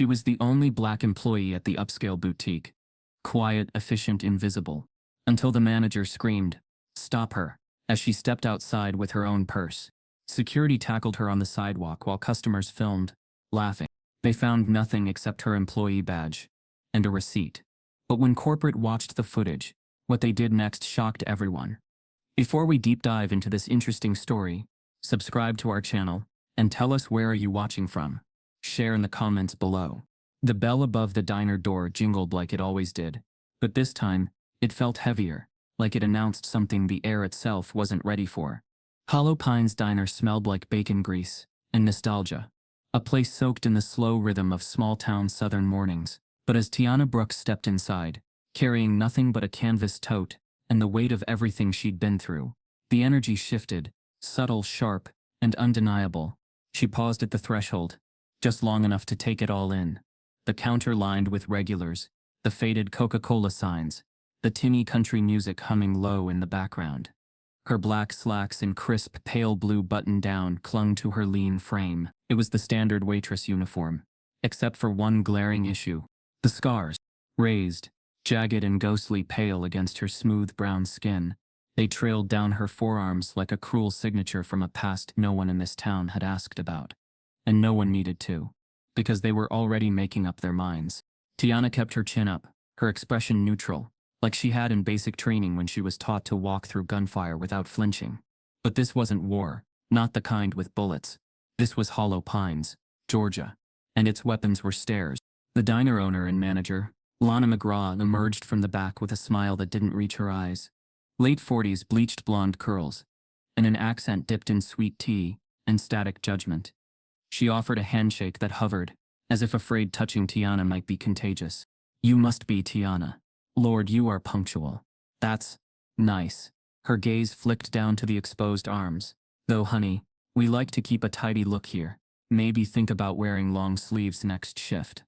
She was the only black employee at the upscale boutique. Quiet, efficient, invisible. Until the manager screamed, "Stop her," as she stepped outside with her own purse. Security tackled her on the sidewalk while customers filmed, laughing. They found nothing except her employee badge and a receipt. But when corporate watched the footage, what they did next shocked everyone. Before we deep dive into this interesting story, subscribe to our channel and tell us where are you watching from. Share in the comments below. The bell above the diner door jingled like it always did, but this time, it felt heavier, like it announced something the air itself wasn't ready for. Hollow Pines Diner smelled like bacon grease and nostalgia, a place soaked in the slow rhythm of small-town southern mornings. But as Tiana Brooks stepped inside, carrying nothing but a canvas tote and the weight of everything she'd been through, the energy shifted, subtle, sharp, and undeniable. She paused at the threshold, just long enough to take it all in. The counter lined with regulars, the faded Coca-Cola signs, the tinny country music humming low in the background. Her black slacks and crisp pale blue button-down clung to her lean frame. It was the standard waitress uniform, except for one glaring issue. The scars, raised, jagged and ghostly pale against her smooth brown skin, they trailed down her forearms like a cruel signature from a past no one in this town had asked about. And no one needed to, because they were already making up their minds. Tiana kept her chin up, her expression neutral, like she had in basic training when she was taught to walk through gunfire without flinching. But this wasn't war, not the kind with bullets. This was Hollow Pines, Georgia, and its weapons were stairs. The diner owner and manager, Lana McGraw, emerged from the back with a smile that didn't reach her eyes. Late 40s, bleached blonde curls, and an accent dipped in sweet tea and static judgment. She offered a handshake that hovered, as if afraid touching Tiana might be contagious. "You must be Tiana. Lord, you are punctual. That's nice." Her gaze flicked down to the exposed arms. "Though, honey, we like to keep a tidy look here. Maybe think about wearing long sleeves next shift."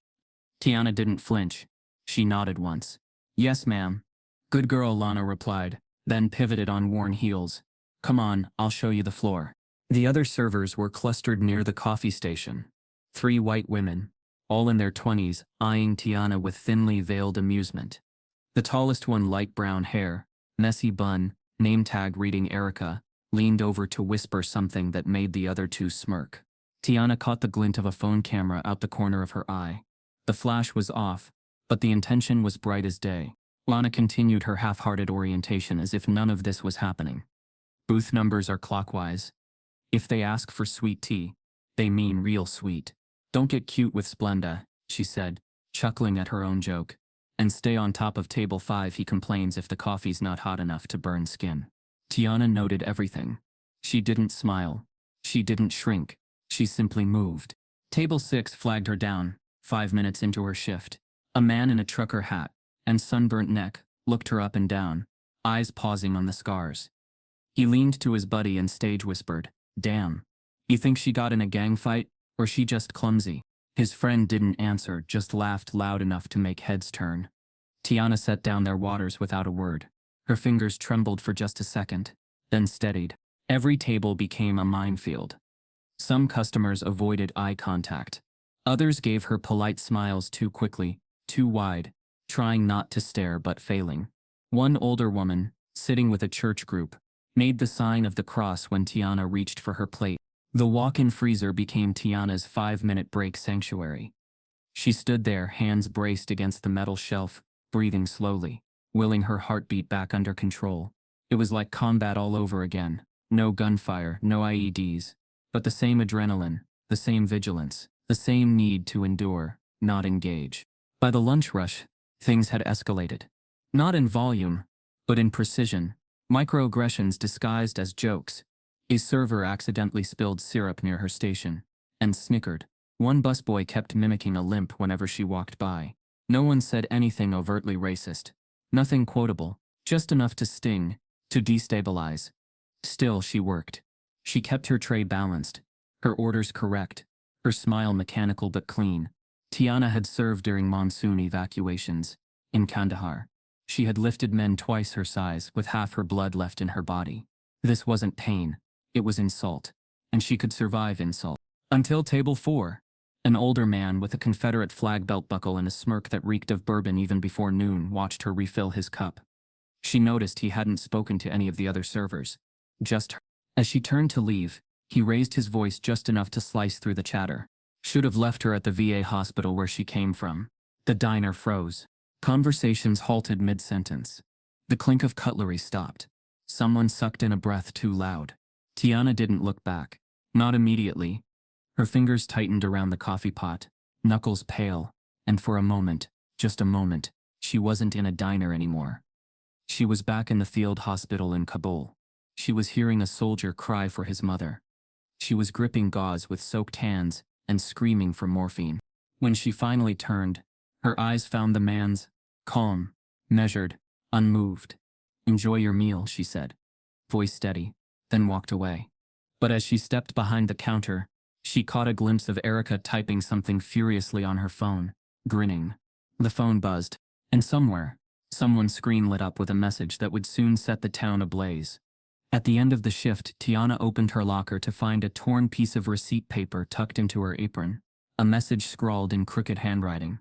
Tiana didn't flinch. She nodded once. "Yes, ma'am." "Good girl," Lana replied, then pivoted on worn heels. "Come on, I'll show you the floor." The other servers were clustered near the coffee station. 3 white women, all in their 20s, eyeing Tiana with thinly veiled amusement. The tallest one, light brown hair, messy bun, name tag reading Erica, leaned over to whisper something that made the other 2 smirk. Tiana caught the glint of a phone camera out the corner of her eye. The flash was off, but the intention was bright as day. Lana continued her half-hearted orientation as if none of this was happening. "Booth numbers are clockwise. If they ask for sweet tea, they mean real sweet. Don't get cute with Splenda," she said, chuckling at her own joke. "And stay on top of table 5, he complains if the coffee's not hot enough to burn skin." Tiana noted everything. She didn't smile. She didn't shrink. She simply moved. Table 6 flagged her down, 5 minutes into her shift. A man in a trucker hat and sunburnt neck looked her up and down, eyes pausing on the scars. He leaned to his buddy and stage whispered, "Damn. You think she got in a gang fight, or she just clumsy?" His friend didn't answer, just laughed loud enough to make heads turn. Tiana set down their waters without a word. Her fingers trembled for just a second, then steadied. Every table became a minefield. Some customers avoided eye contact. Others gave her polite smiles too quickly, too wide, trying not to stare but failing. One older woman, sitting with a church group, made the sign of the cross when Tiana reached for her plate. The walk-in freezer became Tiana's 5-minute break sanctuary. She stood there, hands braced against the metal shelf, breathing slowly, willing her heartbeat back under control. It was like combat all over again. No gunfire, no IEDs, but the same adrenaline, the same vigilance, the same need to endure, not engage. By the lunch rush, things had escalated. Not in volume, but in precision. Microaggressions disguised as jokes. A server accidentally spilled syrup near her station, and snickered. One busboy kept mimicking a limp whenever she walked by. No one said anything overtly racist. Nothing quotable, just enough to sting, to destabilize. Still, she worked. She kept her tray balanced, her orders correct, her smile mechanical but clean. Tiana had served during monsoon evacuations in Kandahar. She had lifted men twice her size with half her blood left in her body. This wasn't pain, it was insult, and she could survive insult. Until table 4. An older man with a Confederate flag belt buckle and a smirk that reeked of bourbon even before noon watched her refill his cup. She noticed he hadn't spoken to any of the other servers. Just her. As she turned to leave, he raised his voice just enough to slice through the chatter. Should have left her at the VA hospital where she came from. The diner froze. Conversations halted mid-sentence. The clink of cutlery stopped. Someone sucked in a breath too loud. Tiana didn't look back. Not immediately. Her fingers tightened around the coffee pot, knuckles pale, and for a moment, just a moment, she wasn't in a diner anymore. She was back in the field hospital in Kabul. She was hearing a soldier cry for his mother. She was gripping gauze with soaked hands and screaming for morphine. When she finally turned, her eyes found the man's, calm, measured, unmoved. "Enjoy your meal," she said, voice steady, then walked away. But as she stepped behind the counter, she caught a glimpse of Erica typing something furiously on her phone, grinning. The phone buzzed, and somewhere, someone's screen lit up with a message that would soon set the town ablaze. At the end of the shift, Tiana opened her locker to find a torn piece of receipt paper tucked into her apron. A message scrawled in crooked handwriting.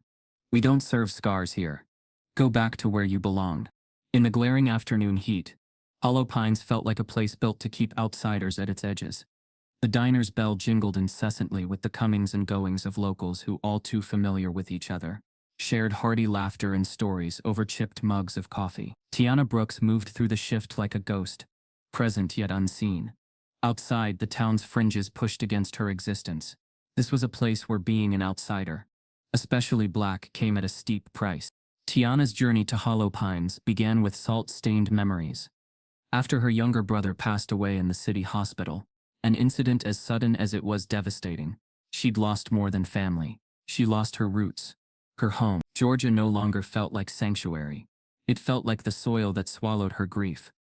"We don't serve scars here. Go back to where you belonged." In the glaring afternoon heat, Hollow Pines felt like a place built to keep outsiders at its edges. The diner's bell jingled incessantly with the comings and goings of locals who, all too familiar with each other, shared hearty laughter and stories over chipped mugs of coffee. Tiana Brooks moved through the shift like a ghost, present yet unseen. Outside, the town's fringes pushed against her existence. This was a place where being an outsider, especially black, came at a steep price. Tiana's journey to Hollow Pines began with salt-stained memories. After her younger brother passed away in the city hospital, an incident as sudden as it was devastating, she'd lost more than family. She lost her roots, her home. Georgia no longer felt like sanctuary. It felt like the soil that swallowed her grief.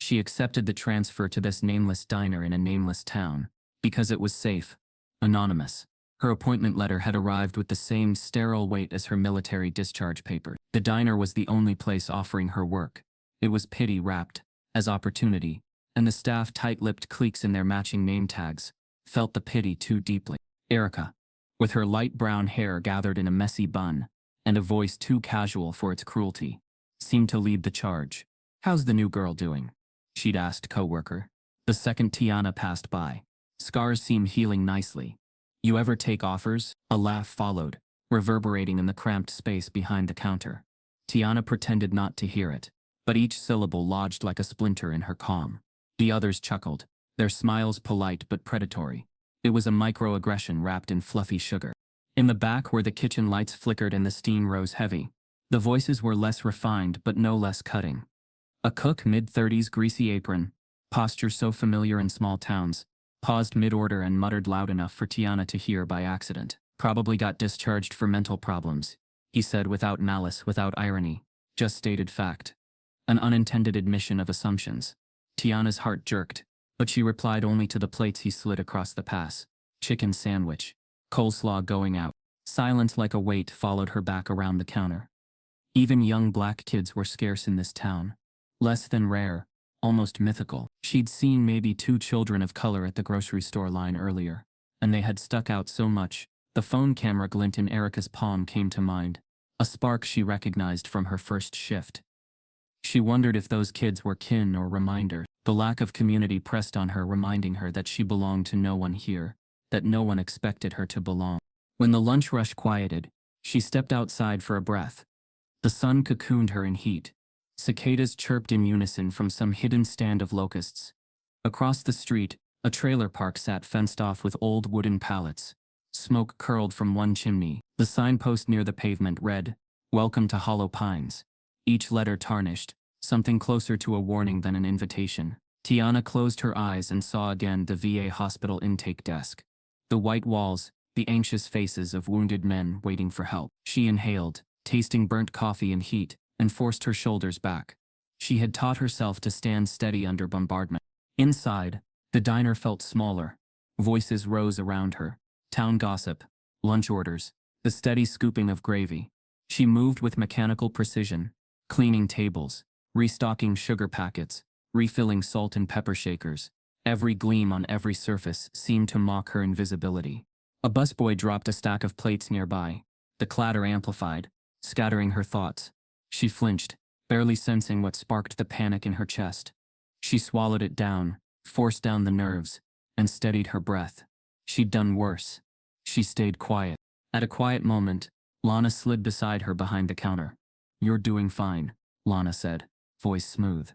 She accepted the transfer to this nameless diner in a nameless town, because it was safe, anonymous. Her appointment letter had arrived with the same sterile weight as her military discharge paper. The diner was the only place offering her work. It was pity wrapped as opportunity, and the staff, tight-lipped cliques in their matching name tags, felt the pity too deeply. Erica, with her light brown hair gathered in a messy bun, and a voice too casual for its cruelty, seemed to lead the charge. "How's the new girl doing?" she'd asked coworker. The second Tiana passed by. "Scars seem healing nicely. You ever take offers?" A laugh followed, reverberating in the cramped space behind the counter. Tiana pretended not to hear it, but each syllable lodged like a splinter in her calm. The others chuckled, their smiles polite but predatory. It was a microaggression wrapped in fluffy sugar. In the back, where the kitchen lights flickered and the steam rose heavy, the voices were less refined but no less cutting. A cook, mid-30s, greasy apron, posture so familiar in small towns, paused mid-order and muttered loud enough for Tiana to hear by accident. "Probably got discharged for mental problems," he said, without malice, without irony, just stated fact. An unintended admission of assumptions. Tiana's heart jerked, but she replied only to the plates he slid across the pass. Chicken sandwich. Coleslaw going out. Silence like a weight followed her back around the counter. Even young black kids were scarce in this town. Less than rare, almost mythical. She'd seen maybe 2 children of color at the grocery store line earlier, and they had stuck out so much. The phone camera glint in Erica's palm came to mind, a spark she recognized from her first shift. She wondered if those kids were kin or reminder. The lack of community pressed on her, reminding her that she belonged to no one here, that no one expected her to belong. When the lunch rush quieted, she stepped outside for a breath. The sun cocooned her in heat. Cicadas chirped in unison from some hidden stand of locusts. Across the street, a trailer park sat fenced off with old wooden pallets. Smoke curled from one chimney. The signpost near the pavement read, "Welcome to Hollow Pines." Each letter tarnished, something closer to a warning than an invitation. Tiana closed her eyes and saw again the VA hospital intake desk. The white walls, the anxious faces of wounded men waiting for help. She inhaled, tasting burnt coffee and heat, and forced her shoulders back. She had taught herself to stand steady under bombardment. Inside, the diner felt smaller. Voices rose around her. Town gossip, lunch orders, the steady scooping of gravy. She moved with mechanical precision, cleaning tables, restocking sugar packets, refilling salt and pepper shakers. Every gleam on every surface seemed to mock her invisibility. A busboy dropped a stack of plates nearby. The clatter amplified, scattering her thoughts. She flinched, barely sensing what sparked the panic in her chest. She swallowed it down, forced down the nerves, and steadied her breath. She'd done worse. She stayed quiet. At a quiet moment, Lana slid beside her behind the counter. "You're doing fine," Lana said, voice smooth.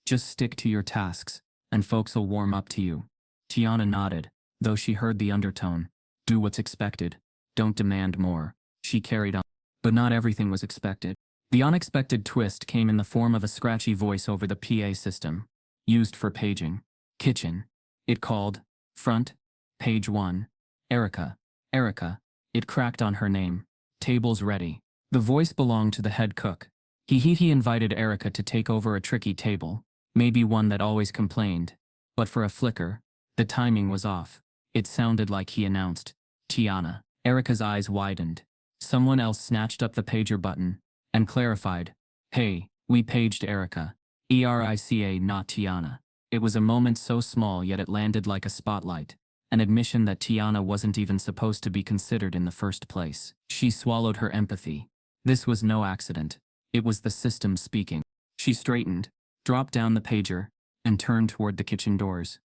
"Just stick to your tasks, and folks'll warm up to you." Tiana nodded, though she heard the undertone. "Do what's expected. Don't demand more." She carried on. But not everything was expected. The unexpected twist came in the form of a scratchy voice over the PA system, used for paging. "Kitchen." It called. "Front. Page 1. Erica. Erica." It cracked on her name. "Table's ready." The voice belonged to the head cook. He invited Erica to take over a tricky table, maybe one that always complained. But for a flicker, the timing was off. It sounded like he announced, "Tiana." Erica's eyes widened. Someone else snatched up the pager button and clarified, "Hey, we paged Erica. ERICA, not Tiana." It was a moment so small, yet it landed like a spotlight. An admission that Tiana wasn't even supposed to be considered in the first place. She swallowed her empathy. This was no accident. It was the system speaking. She straightened, dropped down the pager, and turned toward the kitchen doors.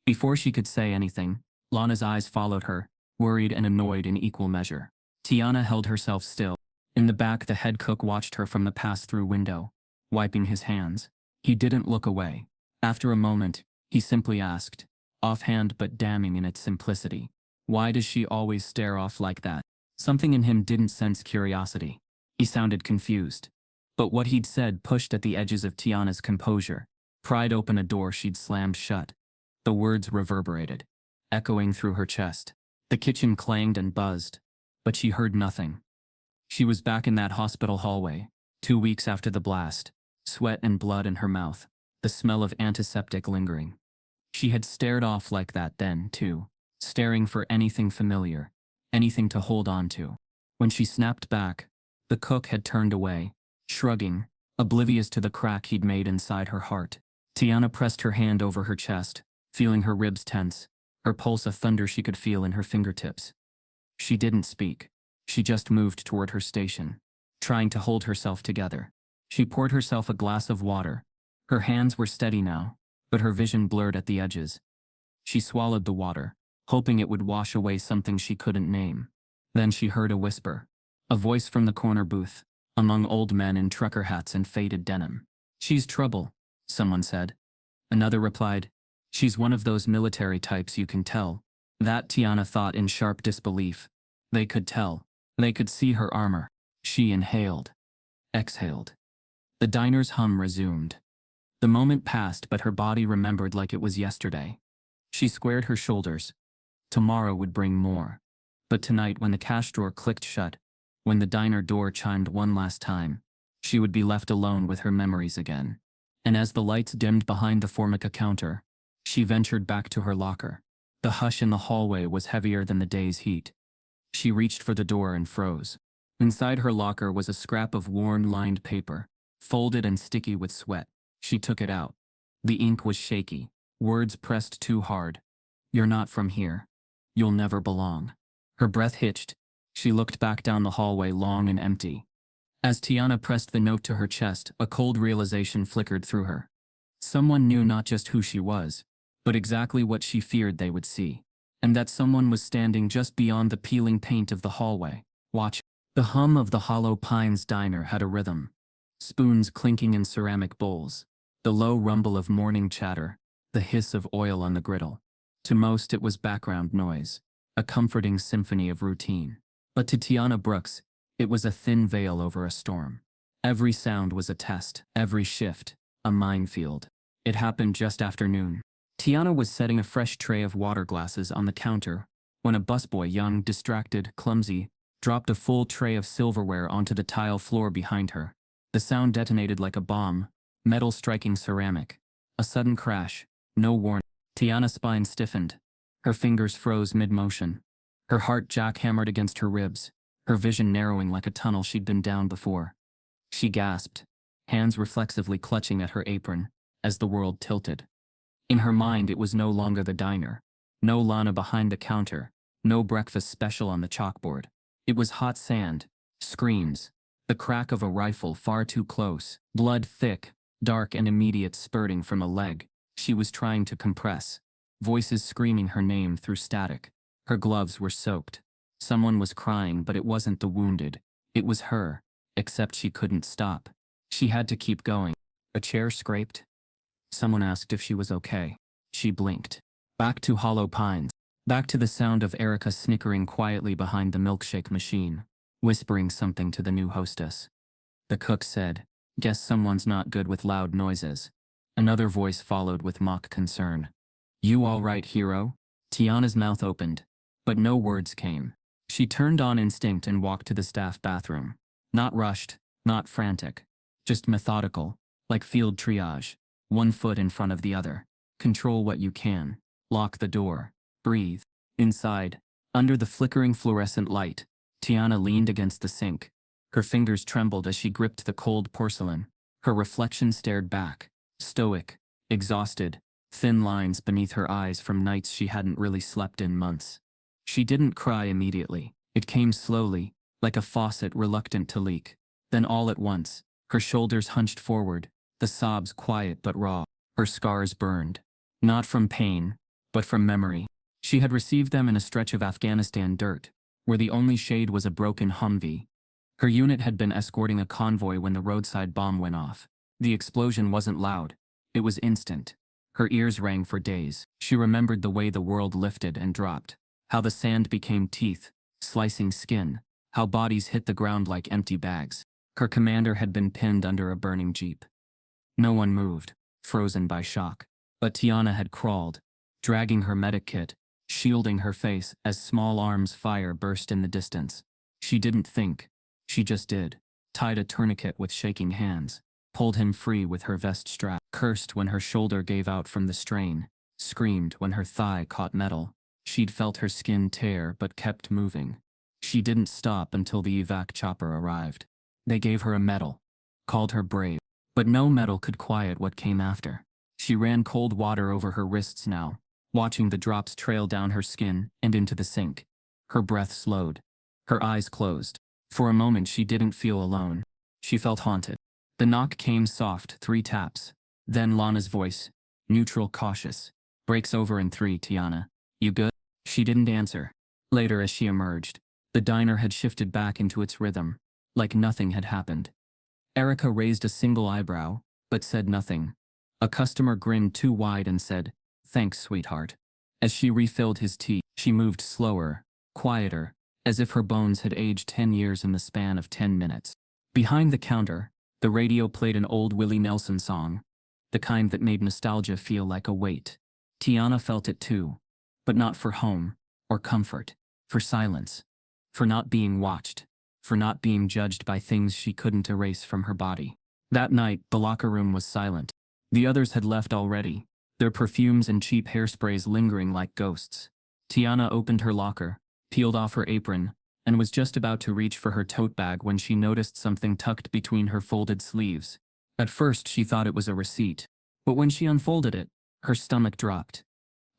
Before she could say anything, Lana's eyes followed her, worried and annoyed in equal measure. Tiana held herself still. In the back, the head cook watched her from the pass-through window, wiping his hands. He didn't look away. After a moment, he simply asked, offhand but damning in its simplicity, "Why does she always stare off like that?" Something in him didn't sense curiosity. He sounded confused. But what he'd said pushed at the edges of Tiana's composure, pried open a door she'd slammed shut. The words reverberated, echoing through her chest. The kitchen clanged and buzzed, but she heard nothing. She was back in that hospital hallway, 2 weeks after the blast, sweat and blood in her mouth, the smell of antiseptic lingering. She had stared off like that then, too, staring for anything familiar, anything to hold on to. When she snapped back, the cook had turned away, shrugging, oblivious to the crack he'd made inside her heart. Tiana pressed her hand over her chest, feeling her ribs tense, her pulse a thunder she could feel in her fingertips. She didn't speak. She just moved toward her station, trying to hold herself together. She poured herself a glass of water. Her hands were steady now, but her vision blurred at the edges. She swallowed the water, hoping it would wash away something she couldn't name. Then she heard a whisper, a voice from the corner booth, among old men in trucker hats and faded denim. "She's trouble," someone said. Another replied, "She's one of those military types you can tell." That, Tiana thought in sharp disbelief. They could tell. They could see her armor. She inhaled. Exhaled. The diner's hum resumed. The moment passed, but her body remembered like it was yesterday. She squared her shoulders. Tomorrow would bring more. But tonight, when the cash drawer clicked shut, when the diner door chimed one last time, she would be left alone with her memories again. And as the lights dimmed behind the Formica counter, she ventured back to her locker. The hush in the hallway was heavier than the day's heat. She reached for the door and froze. Inside her locker was a scrap of worn, lined paper, folded and sticky with sweat. She took it out. The ink was shaky, words pressed too hard. "You're not from here. You'll never belong." Her breath hitched. She looked back down the hallway, long and empty. As Tiana pressed the note to her chest, a cold realization flickered through her. Someone knew not just who she was, but exactly what she feared they would see. And that someone was standing just beyond the peeling paint of the hallway, watching. The hum of the Hollow Pines diner had a rhythm. Spoons clinking in ceramic bowls, the low rumble of morning chatter, the hiss of oil on the griddle. To most it was background noise, a comforting symphony of routine. But to Tiana Brooks, it was a thin veil over a storm. Every sound was a test, every shift, a minefield. It happened just after noon. Tiana was setting a fresh tray of water glasses on the counter when a busboy, young, distracted, clumsy, dropped a full tray of silverware onto the tile floor behind her. The sound detonated like a bomb, metal striking ceramic. A sudden crash, no warning. Tiana's spine stiffened. Her fingers froze mid-motion. Her heart jackhammered against her ribs, her vision narrowing like a tunnel she'd been down before. She gasped, hands reflexively clutching at her apron, as the world tilted. In her mind, it was no longer the diner, no Lana behind the counter, No breakfast special on the chalkboard. It was hot sand, screams, the crack of a rifle far too close, blood thick, dark and immediate spurting from a leg she was trying to compress, voices screaming her name through static. Her gloves were soaked. Someone was crying, but it wasn't the wounded. It was her, except she couldn't stop. She had to keep going. A chair scraped. Someone asked if she was okay. She blinked. Back to Hollow Pines. Back to the sound of Erica snickering quietly behind the milkshake machine, whispering something to the new hostess. The cook said, "Guess someone's not good with loud noises." Another voice followed with mock concern. "You all right, hero?" Tiana's mouth opened, but no words came. She turned on instinct and walked to the staff bathroom. Not rushed, not frantic, just methodical, like field triage, one foot in front of the other. Control what you can. Lock the door. Breathe. Inside, under the flickering fluorescent light, Tiana leaned against the sink. Her fingers trembled as she gripped the cold porcelain. Her reflection stared back, stoic, exhausted, thin lines beneath her eyes from nights she hadn't really slept in months. She didn't cry immediately. It came slowly, like a faucet reluctant to leak. Then all at once, her shoulders hunched forward, the sobs quiet but raw. Her scars burned. Not from pain, but from memory. She had received them in a stretch of Afghanistan dirt, where the only shade was a broken Humvee. Her unit had been escorting a convoy when the roadside bomb went off. The explosion wasn't loud. It was instant. Her ears rang for days. She remembered the way the world lifted and dropped. How the sand became teeth, slicing skin. How bodies hit the ground like empty bags. Her commander had been pinned under a burning jeep. No one moved, frozen by shock. But Tiana had crawled, dragging her medic kit, shielding her face as small arms fire burst in the distance. She didn't think. She just did. Tied a tourniquet with shaking hands. Pulled him free with her vest strap. Cursed when her shoulder gave out from the strain. Screamed when her thigh caught metal. She'd felt her skin tear but kept moving. She didn't stop until the evac chopper arrived. They gave her a medal. Called her brave. But no medal could quiet what came after. She ran cold water over her wrists now, watching the drops trail down her skin and into the sink. Her breath slowed. Her eyes closed. For a moment she didn't feel alone. She felt haunted. The knock came soft, 3 taps. Then Lana's voice, neutral, cautious. "Breaks over in 3, Tiana. You good?" She didn't answer. Later as she emerged, the diner had shifted back into its rhythm, like nothing had happened. Erica raised a single eyebrow, but said nothing. A customer grinned too wide and said, "Thanks, sweetheart." As she refilled his tea, she moved slower, quieter, as if her bones had aged 10 years in the span of 10 minutes. Behind the counter, the radio played an old Willie Nelson song, the kind that made nostalgia feel like a weight. Tiana felt it too, but not for home, or comfort, for silence, for not being watched, for not being judged by things she couldn't erase from her body. That night, the locker room was silent. The others had left already, their perfumes and cheap hairsprays lingering like ghosts. Tiana opened her locker, peeled off her apron, and was just about to reach for her tote bag when she noticed something tucked between her folded sleeves. At first she thought it was a receipt, but when she unfolded it, her stomach dropped.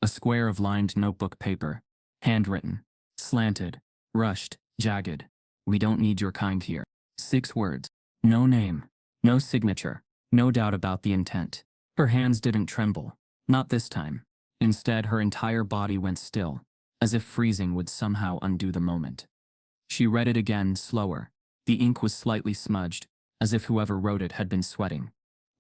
A square of lined notebook paper, handwritten, slanted, rushed, jagged. "We don't need your kind here." 6 words. No name. No signature. No doubt about the intent. Her hands didn't tremble. Not this time. Instead, her entire body went still, as if freezing would somehow undo the moment. She read it again, slower. The ink was slightly smudged, as if whoever wrote it had been sweating.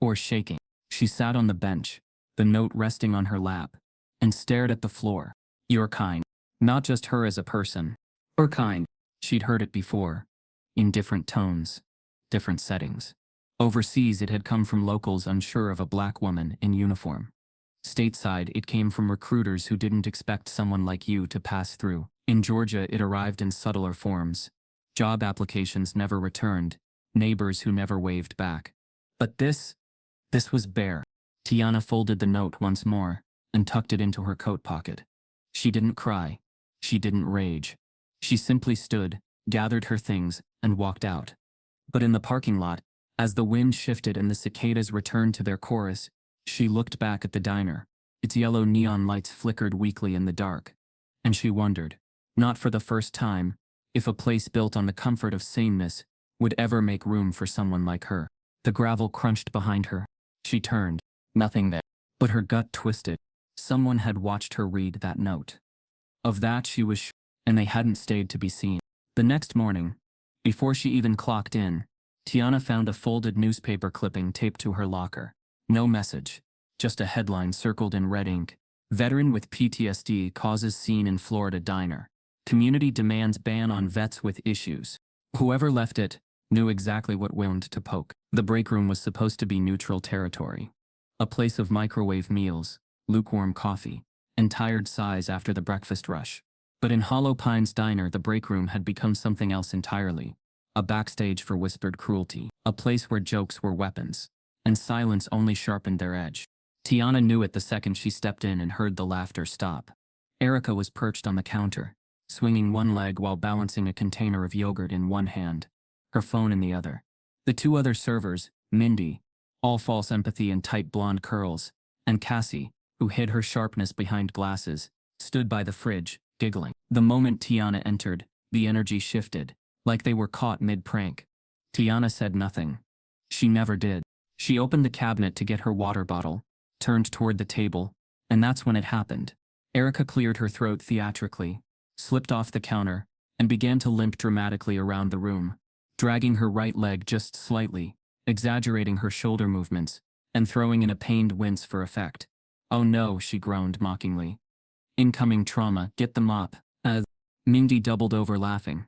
Or shaking. She sat on the bench, the note resting on her lap, and stared at the floor. "Your kind." Not just her as a person. Her kind. She'd heard it before. In different tones. Different settings. Overseas it had come from locals unsure of a black woman in uniform. Stateside it came from recruiters who didn't expect someone like you to pass through. In Georgia it arrived in subtler forms. Job applications never returned. Neighbors who never waved back. But this was bare. Tiana folded the note once more, and tucked it into her coat pocket. She didn't cry. She didn't rage. She simply stood, gathered her things, and walked out. But in the parking lot, as the wind shifted and the cicadas returned to their chorus, she looked back at the diner. Its yellow neon lights flickered weakly in the dark. And she wondered, Not for the first time, if a place built on the comfort of sameness would ever make room for someone like her. The gravel crunched behind her. She turned. Nothing there. But her gut twisted. Someone had watched her read that note. Of that she was sure, and they hadn't stayed to be seen. The next morning, before she even clocked in, Tiana found a folded newspaper clipping taped to her locker. No message, just a headline circled in red ink. Veteran with PTSD causes scene in Florida diner. Community demands ban on vets with issues. Whoever left it knew exactly what wound to poke. The break room was supposed to be neutral territory. A place of microwave meals, lukewarm coffee, and tired sighs after the breakfast rush. But in Hollow Pines Diner, the break room had become something else entirely. A backstage for whispered cruelty. A place where jokes were weapons, and silence only sharpened their edge. Tiana knew it the second she stepped in and heard the laughter stop. Erica was perched on the counter, swinging one leg while balancing a container of yogurt in one hand, her phone in the other. The two other servers, Mindy, all false empathy and tight blonde curls, and Cassie, who hid her sharpness behind glasses, stood by the fridge, giggling. The moment Tiana entered, the energy shifted, like they were caught mid-prank. Tiana said nothing. She never did. She opened the cabinet to get her water bottle, turned toward the table, and that's when it happened. Erica cleared her throat theatrically, slipped off the counter, and began to limp dramatically around the room, dragging her right leg just slightly, exaggerating her shoulder movements, and throwing in a pained wince for effect. "Oh no," she groaned mockingly. "Incoming trauma, get the mop." Mindy doubled over laughing.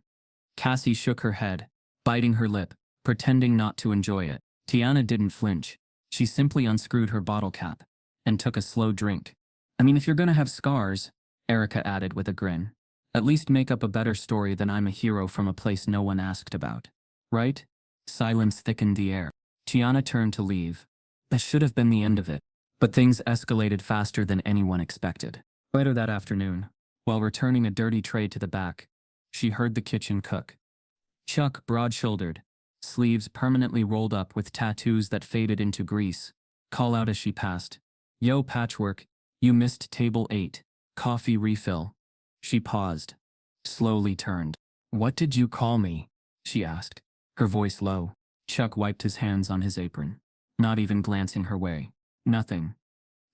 Cassie shook her head, biting her lip, pretending not to enjoy it. Tiana didn't flinch. She simply unscrewed her bottle cap and took a slow drink. "I mean, if you're gonna have scars," Erica added with a grin, "at least make up a better story than I'm a hero from a place no one asked about. Right?" Silence thickened the air. Tiana turned to leave. That should have been the end of it. But things escalated faster than anyone expected. Later that afternoon, while returning a dirty tray to the back, she heard the kitchen cook. Chuck, broad-shouldered, sleeves permanently rolled up with tattoos that faded into grease, call out as she passed, "Yo, Patchwork, you missed table 8, coffee refill." She paused, slowly turned. "What did you call me?" she asked, her voice low. Chuck wiped his hands on his apron, not even glancing her way. "Nothing.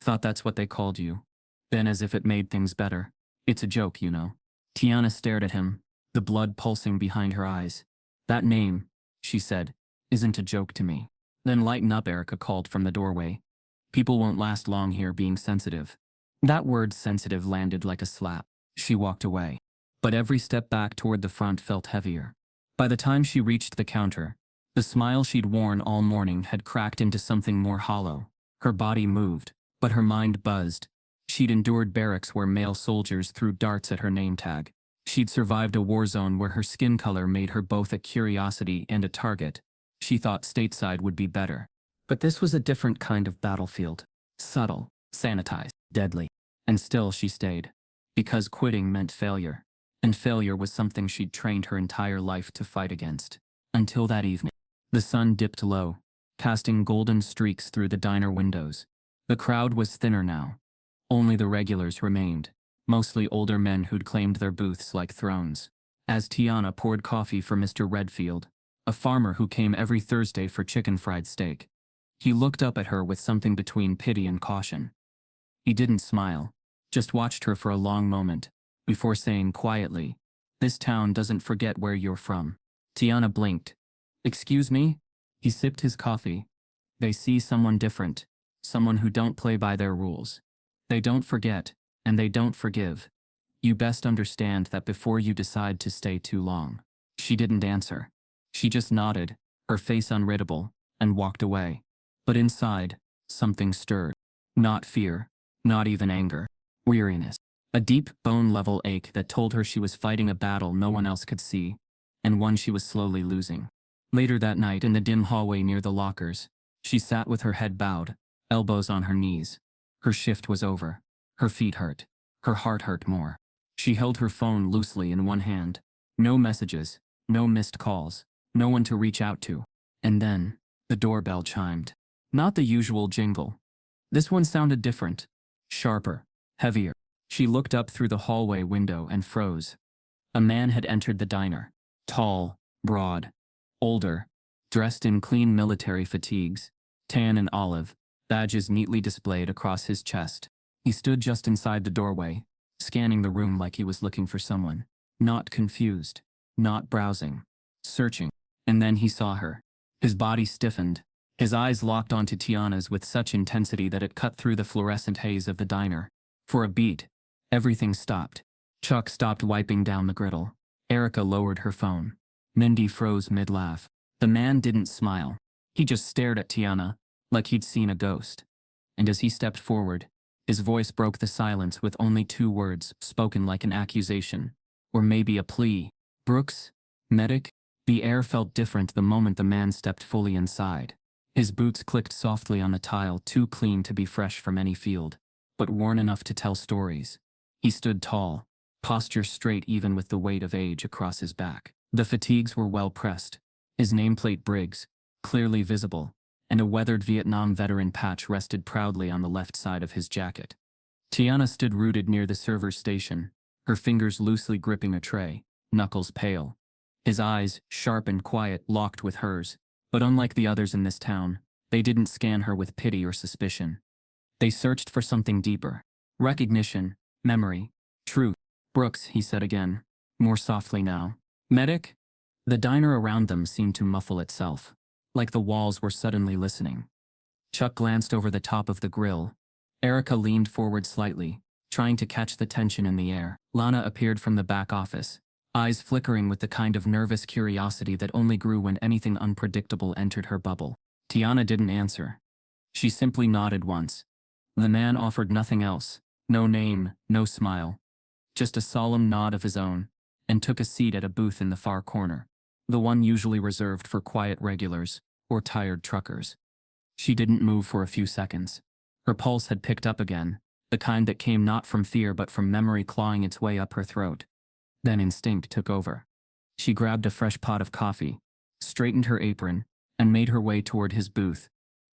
Thought that's what they called you." Then, as if it made things better, "It's a joke, you know." Tiana stared at him, the blood pulsing behind her eyes. "That name," she said, "isn't a joke to me." "Then lighten up," Erica called from the doorway. "People won't last long here being sensitive." That word sensitive landed like a slap. She walked away. But every step back toward the front felt heavier. By the time she reached the counter, the smile she'd worn all morning had cracked into something more hollow. Her body moved, but her mind buzzed. She'd endured barracks where male soldiers threw darts at her name tag. She'd survived a war zone where her skin color made her both a curiosity and a target. She thought stateside would be better. But this was a different kind of battlefield. Subtle, sanitized, deadly. And still she stayed. Because quitting meant failure. And failure was something she'd trained her entire life to fight against. Until that evening. The sun dipped low, casting golden streaks through the diner windows. The crowd was thinner now. Only the regulars remained, mostly older men who'd claimed their booths like thrones. As Tiana poured coffee for Mr. Redfield, a farmer who came every Thursday for chicken fried steak, he looked up at her with something between pity and caution. He didn't smile, just watched her for a long moment, before saying quietly, "This town doesn't forget where you're from." Tiana blinked. "Excuse me?" He sipped his coffee. "They see someone different, someone who don't play by their rules. They don't forget, and they don't forgive. You best understand that before you decide to stay too long." She didn't answer. She just nodded, her face unreadable, and walked away. But inside, something stirred. Not fear, not even anger. Weariness. A deep, bone-level ache that told her she was fighting a battle no one else could see, and one she was slowly losing. Later that night, in the dim hallway near the lockers, she sat with her head bowed, elbows on her knees. Her shift was over. Her feet hurt. Her heart hurt more. She held her phone loosely in one hand. No messages, no missed calls, no one to reach out to. And then, the doorbell chimed. Not the usual jingle. This one sounded different. Sharper. Heavier. She looked up through the hallway window and froze. A man had entered the diner. Tall, broad, older, dressed in clean military fatigues, tan and olive, badges neatly displayed across his chest. He stood just inside the doorway, scanning the room like he was looking for someone. Not confused, not browsing, searching. And then he saw her. His body stiffened. His eyes locked onto Tiana's with such intensity that it cut through the fluorescent haze of the diner. For a beat, everything stopped. Chuck stopped wiping down the griddle. Erica lowered her phone. Mindy froze mid-laugh. The man didn't smile. He just stared at Tiana, like he'd seen a ghost. And as he stepped forward, his voice broke the silence with only 2 words, spoken like an accusation. Or maybe a plea. "Brooks? Medic?" The air felt different the moment the man stepped fully inside. His boots clicked softly on the tile, too clean to be fresh from any field, but worn enough to tell stories. He stood tall, posture straight even with the weight of age across his back. The fatigues were well pressed. His nameplate Briggs, clearly visible, and a weathered Vietnam veteran patch rested proudly on the left side of his jacket. Tiana stood rooted near the server's station, her fingers loosely gripping a tray, knuckles pale. His eyes, sharp and quiet, locked with hers, but unlike the others in this town, they didn't scan her with pity or suspicion. They searched for something deeper. Recognition, memory, truth. "Brooks," he said again, more softly now. "Medic?" The diner around them seemed to muffle itself, like the walls were suddenly listening. Chuck glanced over the top of the grill. Erica leaned forward slightly, trying to catch the tension in the air. Lana appeared from the back office, eyes flickering with the kind of nervous curiosity that only grew when anything unpredictable entered her bubble. Tiana didn't answer. She simply nodded once. The man offered nothing else, no name, no smile. Just a solemn nod of his own, and took a seat at a booth in the far corner, the one usually reserved for quiet regulars or tired truckers. She didn't move for a few seconds. Her pulse had picked up again, the kind that came not from fear but from memory clawing its way up her throat. Then instinct took over. She grabbed a fresh pot of coffee, straightened her apron, and made her way toward his booth.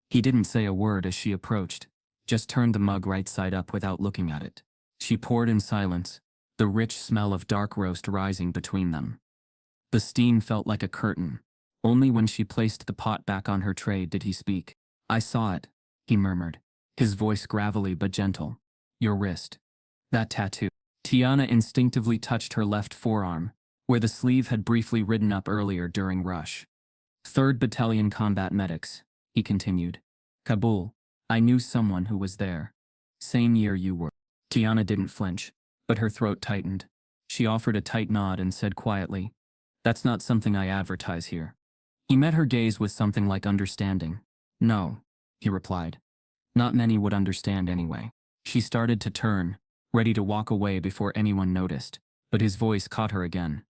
He didn't say a word as she approached, just turned the mug right side up without looking at it. She poured in silence, the rich smell of dark roast rising between them. The steam felt like a curtain. Only when she placed the pot back on her tray did he speak. "I saw it," he murmured, his voice gravelly but gentle. "Your wrist. That tattoo." Tiana instinctively touched her left forearm, where the sleeve had briefly ridden up earlier during rush. "3rd Battalion Combat Medics," he continued. "Kabul. I knew someone who was there. Same year you were." Tiana didn't flinch, but her throat tightened. She offered a tight nod and said quietly, "That's not something I advertise here." He met her gaze with something like understanding. "No," he replied. "Not many would understand anyway." She started to turn, ready to walk away before anyone noticed, but his voice caught her again.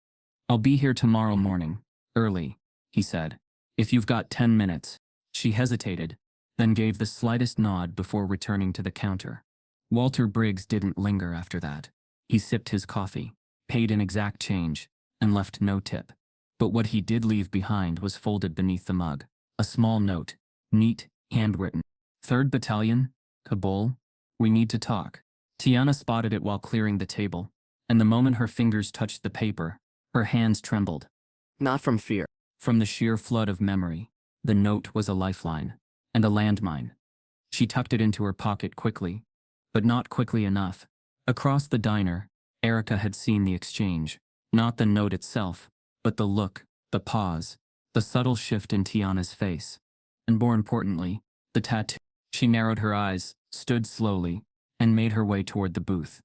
"I'll be here tomorrow morning, early," he said. "If you've got 10 minutes. She hesitated, then gave the slightest nod before returning to the counter. Walter Briggs didn't linger after that. He sipped his coffee, paid in exact change, and left no tip. But what he did leave behind was folded beneath the mug. A small note, neat, handwritten. "3rd Battalion, Kabul, we need to talk." Tiana spotted it while clearing the table, and the moment her fingers touched the paper, her hands trembled. Not from fear. From the sheer flood of memory. The note was a lifeline, and a landmine. She tucked it into her pocket quickly, but not quickly enough. Across the diner, Erica had seen the exchange. Not the note itself, but the look, the pause, the subtle shift in Tiana's face. And more importantly, the tattoo. She narrowed her eyes, stood slowly, and made her way toward the booth.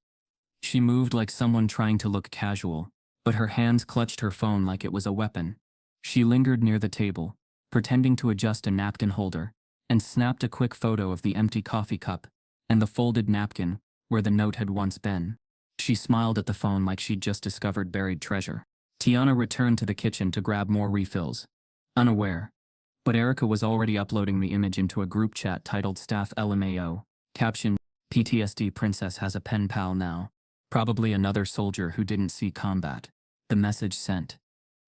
She moved like someone trying to look casual, but her hands clutched her phone like it was a weapon. She lingered near the table, pretending to adjust a napkin holder, and snapped a quick photo of the empty coffee cup and the folded napkin where the note had once been. She smiled at the phone like she'd just discovered buried treasure. Tiana returned to the kitchen to grab more refills, unaware. But Erica was already uploading the image into a group chat titled Staff LMAO, caption, "PTSD Princess has a pen pal now. Probably another soldier who didn't see combat." The message sent.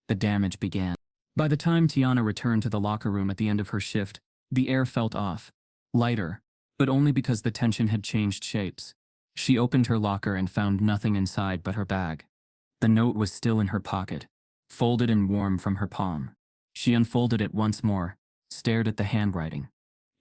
The damage began. By the time Tiana returned to the locker room at the end of her shift, the air felt off. Lighter, but only because the tension had changed shapes. She opened her locker and found nothing inside but her bag. The note was still in her pocket, folded and warm from her palm. She unfolded it once more, stared at the handwriting.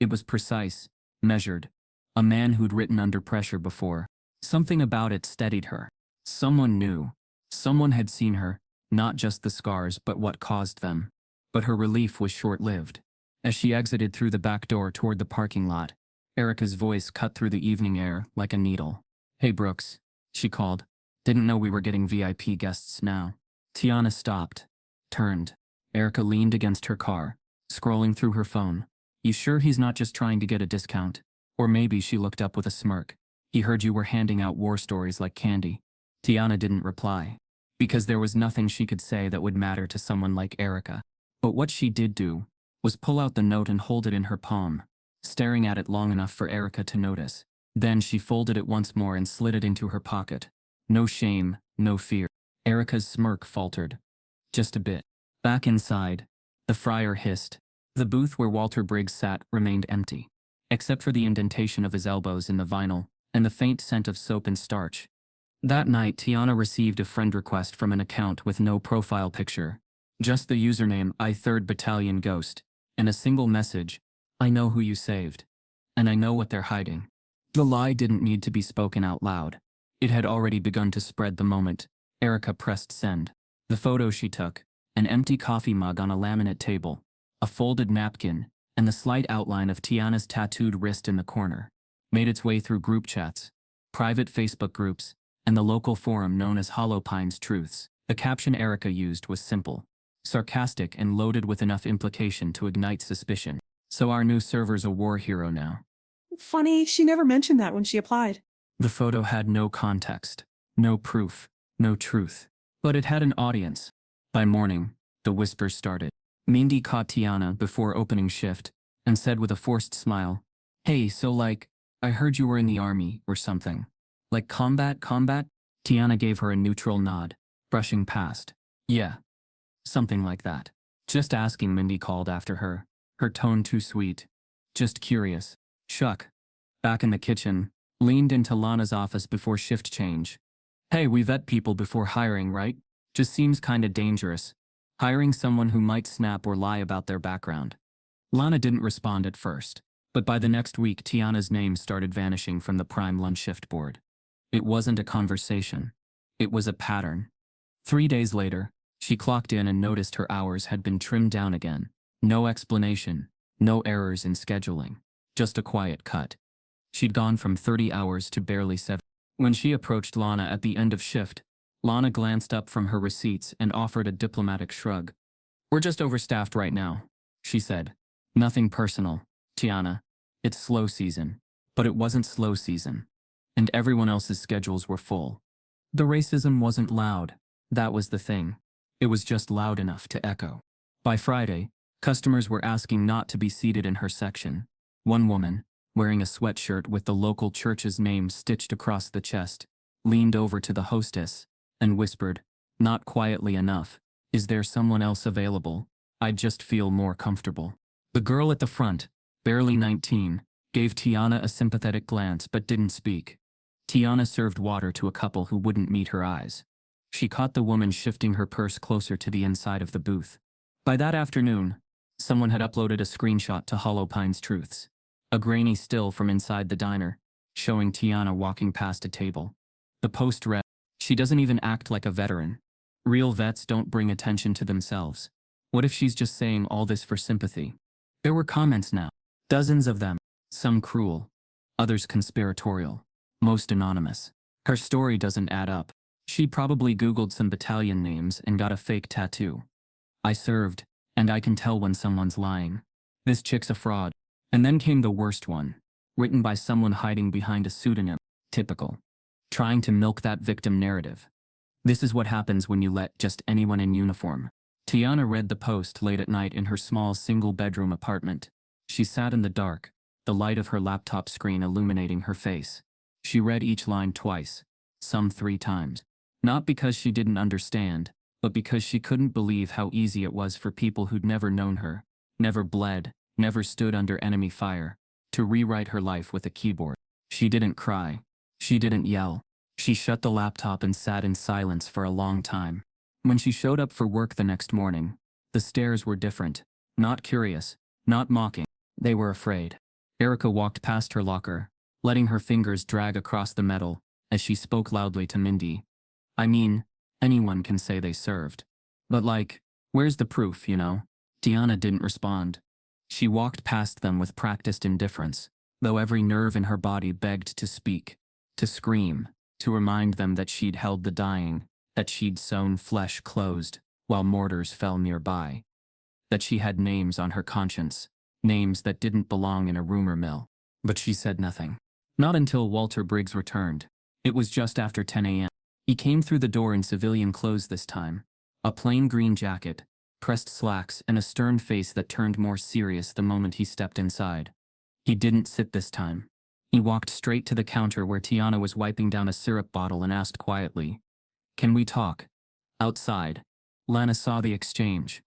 It was precise, measured. A man who'd written under pressure before. Something about it steadied her. Someone knew. Someone had seen her, not just the scars but what caused them. But her relief was short-lived. As she exited through the back door toward the parking lot, Erica's voice cut through the evening air like a needle. "Hey Brooks," she called. "Didn't know we were getting VIP guests now." Tiana stopped, turned. Erica leaned against her car, scrolling through her phone. "You sure he's not just trying to get a discount?" Or maybe she looked up with a smirk. "He heard you were handing out war stories like candy." Tiana didn't reply, because there was nothing she could say that would matter to someone like Erica. But what she did do was pull out the note and hold it in her palm, staring at it long enough for Erica to notice. Then she folded it once more and slid it into her pocket. No shame, no fear. Erica's smirk faltered. Just a bit. Back inside, the fryer hissed. The booth where Walter Briggs sat remained empty, except for the indentation of his elbows in the vinyl and the faint scent of soap and starch. That night, Tiana received a friend request from an account with no profile picture. Just the username I3rd Battalion Ghost, and a single message: "I know who you saved. And I know what they're hiding." The lie didn't need to be spoken out loud. It had already begun to spread the moment Erica pressed send. The photo she took, an empty coffee mug on a laminate table, a folded napkin, and the slight outline of Tiana's tattooed wrist in the corner, made its way through group chats, private Facebook groups, and the local forum known as Hollow Pines Truths. The caption Erica used was simple, sarcastic, and loaded with enough implication to ignite suspicion. "So our new server's a war hero now." Funny, she never mentioned that when she applied. The photo had no context, no proof, no truth. But it had an audience. By morning, the whispers started. Mindy caught Tiana before opening shift and said with a forced smile, "Hey, so like, I heard you were in the army or something. Like combat? Tiana gave her a neutral nod, brushing past. "Yeah, something like that." "Just asking," Mindy called after her, her tone too sweet. "Just curious." Chuck, back in the kitchen, leaned into Lana's office before shift change. "Hey, we vet people before hiring, right? Just seems kinda dangerous. Hiring someone who might snap or lie about their background." Lana didn't respond at first, but by the next week Tiana's name started vanishing from the prime lunch shift board. It wasn't a conversation. It was a pattern. 3 days later, she clocked in and noticed her hours had been trimmed down again. No explanation, no errors in scheduling, just a quiet cut. She'd gone from 30 hours to barely 7. When she approached Lana at the end of shift, Lana glanced up from her receipts and offered a diplomatic shrug. "We're just overstaffed right now," she said. "Nothing personal, Tiana. It's slow season." But it wasn't slow season. And everyone else's schedules were full. The racism wasn't loud. That was the thing. It was just loud enough to echo. By Friday, customers were asking not to be seated in her section. One woman, wearing a sweatshirt with the local church's name stitched across the chest, leaned over to the hostess and whispered, not quietly enough, "Is there someone else available? I'd just feel more comfortable." The girl at the front, barely 19, gave Tiana a sympathetic glance but didn't speak. Tiana served water to a couple who wouldn't meet her eyes. She caught the woman shifting her purse closer to the inside of the booth. By that afternoon, someone had uploaded a screenshot to Hollow Pines Truths, a grainy still from inside the diner, showing Tiana walking past a table. The post read, "She doesn't even act like a veteran. Real vets don't bring attention to themselves. What if she's just saying all this for sympathy?" There were comments now, dozens of them, some cruel, others conspiratorial, most anonymous. "Her story doesn't add up. She probably Googled some battalion names and got a fake tattoo. I served, and I can tell when someone's lying. This chick's a fraud." And then came the worst one, written by someone hiding behind a pseudonym. Typical. Trying to milk that victim narrative. This is what happens when you let just anyone in uniform. Tiana read the post late at night in her small single-bedroom apartment. She sat in the dark, the light of her laptop screen illuminating her face. She read each line twice, some 3 times. Not because she didn't understand, but because she couldn't believe how easy it was for people who'd never known her, never bled, never stood under enemy fire, to rewrite her life with a keyboard. She didn't cry. She didn't yell. She shut the laptop and sat in silence for a long time. When she showed up for work the next morning, the stares were different. Not curious, not mocking. They were afraid. Erica walked past her locker, letting her fingers drag across the metal as she spoke loudly to Mindy. I mean, anyone can say they served. But like, where's the proof, you know? Tiana didn't respond. She walked past them with practiced indifference, though every nerve in her body begged to speak, to scream, to remind them that she'd held the dying, that she'd sewn flesh closed while mortars fell nearby, that she had names on her conscience, names that didn't belong in a rumor mill. But she said nothing. Not until Walter Briggs returned. It was just after 10 a.m. He came through the door in civilian clothes this time. A plain green jacket, pressed slacks, and a stern face that turned more serious the moment he stepped inside. He didn't sit this time. He walked straight to the counter where Tiana was wiping down a syrup bottle and asked quietly, "Can we talk?" Outside, Lana saw the exchange.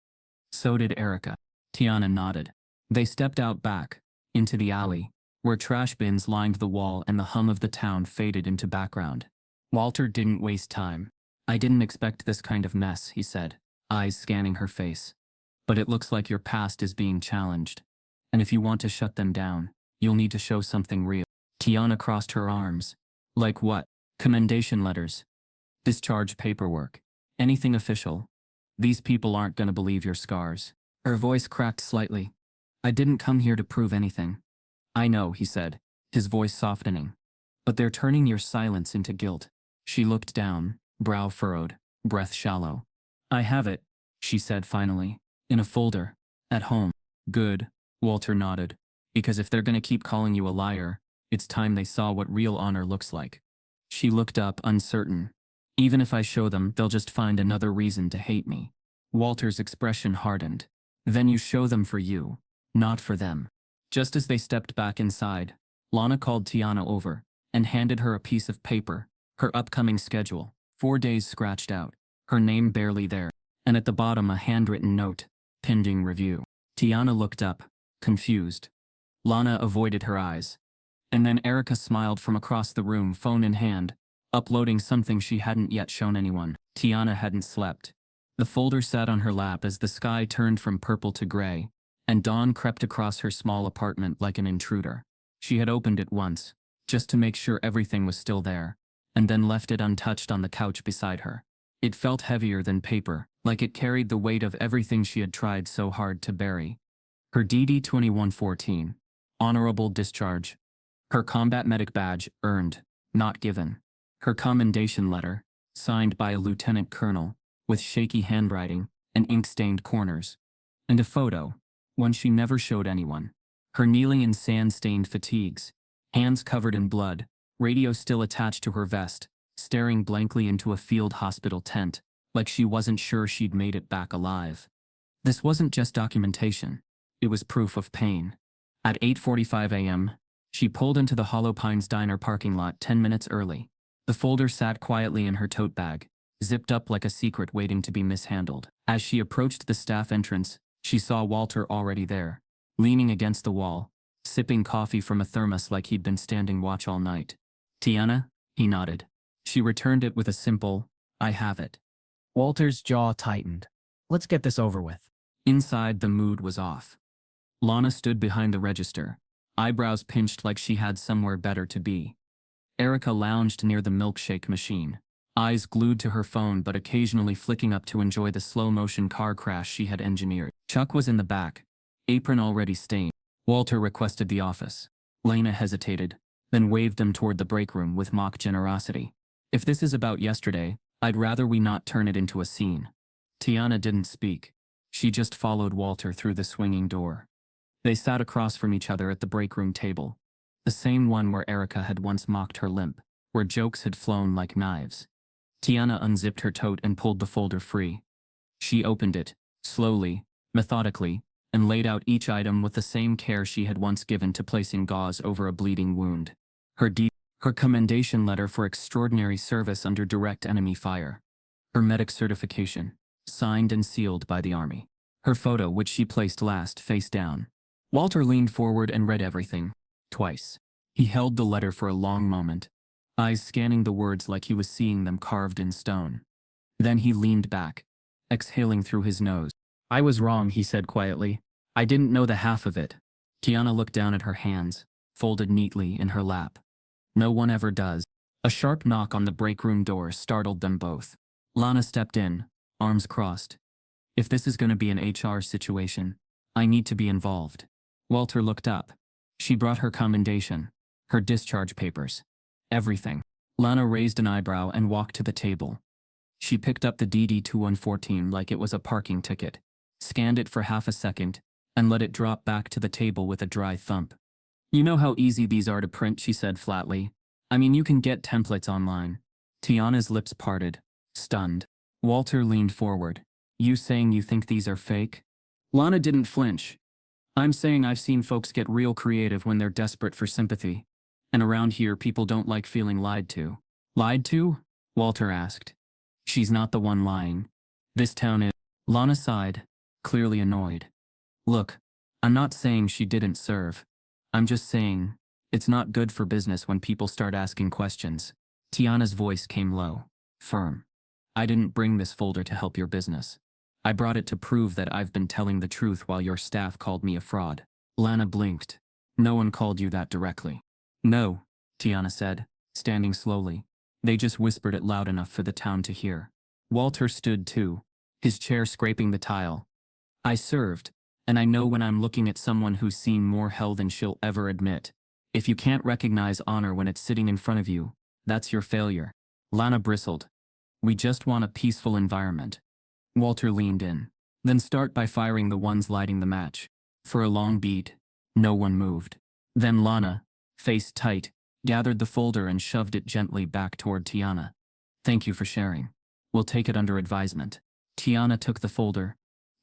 So did Erica. Tiana nodded. They stepped out back, into the alley, where trash bins lined the wall and the hum of the town faded into background. Walter didn't waste time. "I didn't expect this kind of mess," he said, eyes scanning her face. "But it looks like your past is being challenged. And if you want to shut them down, you'll need to show something real." Tiana crossed her arms. "Like what?" "Commendation letters. Discharge paperwork. Anything official. These people aren't gonna believe your scars." Her voice cracked slightly. "I didn't come here to prove anything." "I know," he said, his voice softening. "But they're turning your silence into guilt." She looked down, brow furrowed, breath shallow. "I have it," she said finally, "in a folder, at home." "Good," Walter nodded, "because if they're gonna keep calling you a liar, it's time they saw what real honor looks like." She looked up, uncertain. "Even if I show them, they'll just find another reason to hate me." Walter's expression hardened. "Then you show them for you, not for them." Just as they stepped back inside, Lana called Tiana over and handed her a piece of paper, her upcoming schedule, 4 days scratched out, her name barely there, and at the bottom a handwritten note, "Pending review." Tiana looked up, confused. Lana avoided her eyes. And then Erica smiled from across the room, phone in hand, uploading something she hadn't yet shown anyone. Tiana hadn't slept. The folder sat on her lap as the sky turned from purple to gray, and dawn crept across her small apartment like an intruder. She had opened it once, just to make sure everything was still there, and then left it untouched on the couch beside her. It felt heavier than paper, like it carried the weight of everything she had tried so hard to bury. Her DD 2114, honorable discharge. Her combat medic badge, earned, not given. Her commendation letter, signed by a lieutenant colonel, with shaky handwriting and ink-stained corners. And a photo, one she never showed anyone. Her kneeling in sand-stained fatigues, hands covered in blood, radio still attached to her vest, staring blankly into a field hospital tent, like she wasn't sure she'd made it back alive. This wasn't just documentation. It was proof of pain. At 8:45 a.m., she pulled into the Hollow Pines Diner parking lot 10 minutes early. The folder sat quietly in her tote bag, zipped up like a secret waiting to be mishandled. As she approached the staff entrance, she saw Walter already there, leaning against the wall, sipping coffee from a thermos like he'd been standing watch all night. "Tiana?" He nodded. She returned it with a simple, "I have it." Walter's jaw tightened. "Let's get this over with." Inside, the mood was off. Lana stood behind the register, eyebrows pinched like she had somewhere better to be. Erica lounged near the milkshake machine, eyes glued to her phone but occasionally flicking up to enjoy the slow-motion car crash she had engineered. Chuck was in the back, apron already stained. Walter requested the office. Lena hesitated, then waved him toward the break room with mock generosity. "If this is about yesterday, I'd rather we not turn it into a scene." Tiana didn't speak. She just followed Walter through the swinging door. They sat across from each other at the break room table, the same one where Erica had once mocked her limp, where jokes had flown like knives. Tiana unzipped her tote and pulled the folder free. She opened it, slowly, methodically, and laid out each item with the same care she had once given to placing gauze over a bleeding wound. Her commendation letter for extraordinary service under direct enemy fire. Her medic certification, signed and sealed by the Army. Her photo, which she placed last, face down. Walter leaned forward and read everything, twice. He held the letter for a long moment. eyes scanning the words like he was seeing them carved in stone. Then he leaned back, exhaling through his nose. I was wrong, he said quietly. I didn't know the half of it. Tiana looked down at her hands, folded neatly in her lap. No one ever does. A sharp knock on the break room door startled them both. Lana stepped in, arms crossed. If this is going to be an HR situation, I need to be involved. Walter looked up. She brought her commendation, her discharge papers, everything. Lana raised an eyebrow and walked to the table. She picked up the DD-2114 like it was a parking ticket, scanned it for half a second, and let it drop back to the table with a dry thump. You know how easy these are to print, she said flatly. I mean, you can get templates online. Tiana's lips parted, stunned. Walter leaned forward. You saying you think these are fake? Lana didn't flinch. I'm saying I've seen folks get real creative when they're desperate for sympathy. And around here, people don't like feeling lied to. Lied to? Walter asked. She's not the one lying. This town is. Lana sighed, clearly annoyed. Look, I'm not saying she didn't serve. I'm just saying, it's not good for business when people start asking questions. Tiana's voice came low, firm. I didn't bring this folder to help your business. I brought it to prove that I've been telling the truth while your staff called me a fraud. Lana blinked. No one called you that directly. No, Tiana said, standing slowly. They just whispered it loud enough for the town to hear. Walter stood too, his chair scraping the tile. I served, and I know when I'm looking at someone who's seen more hell than she'll ever admit. If you can't recognize honor when it's sitting in front of you, that's your failure. Lana bristled. We just want a peaceful environment. Walter leaned in. Then start by firing the ones lighting the match. For a long beat, no one moved. Then Lana, face tight, gathered the folder and shoved it gently back toward Tiana. Thank you for sharing. We'll take it under advisement. Tiana took the folder,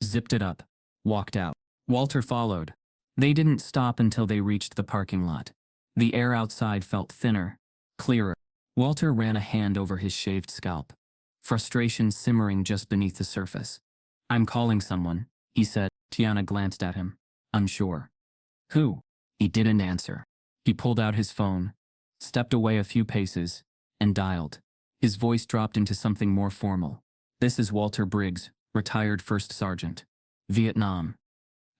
zipped it up, walked out. Walter followed. They didn't stop until they reached the parking lot. The air outside felt thinner, clearer. Walter ran a hand over his shaved scalp, frustration simmering just beneath the surface. I'm calling someone, he said. Tiana glanced at him, unsure. Who? He didn't answer. He pulled out his phone, stepped away a few paces, and dialed. His voice dropped into something more formal. This is Walter Briggs, retired first sergeant. Vietnam.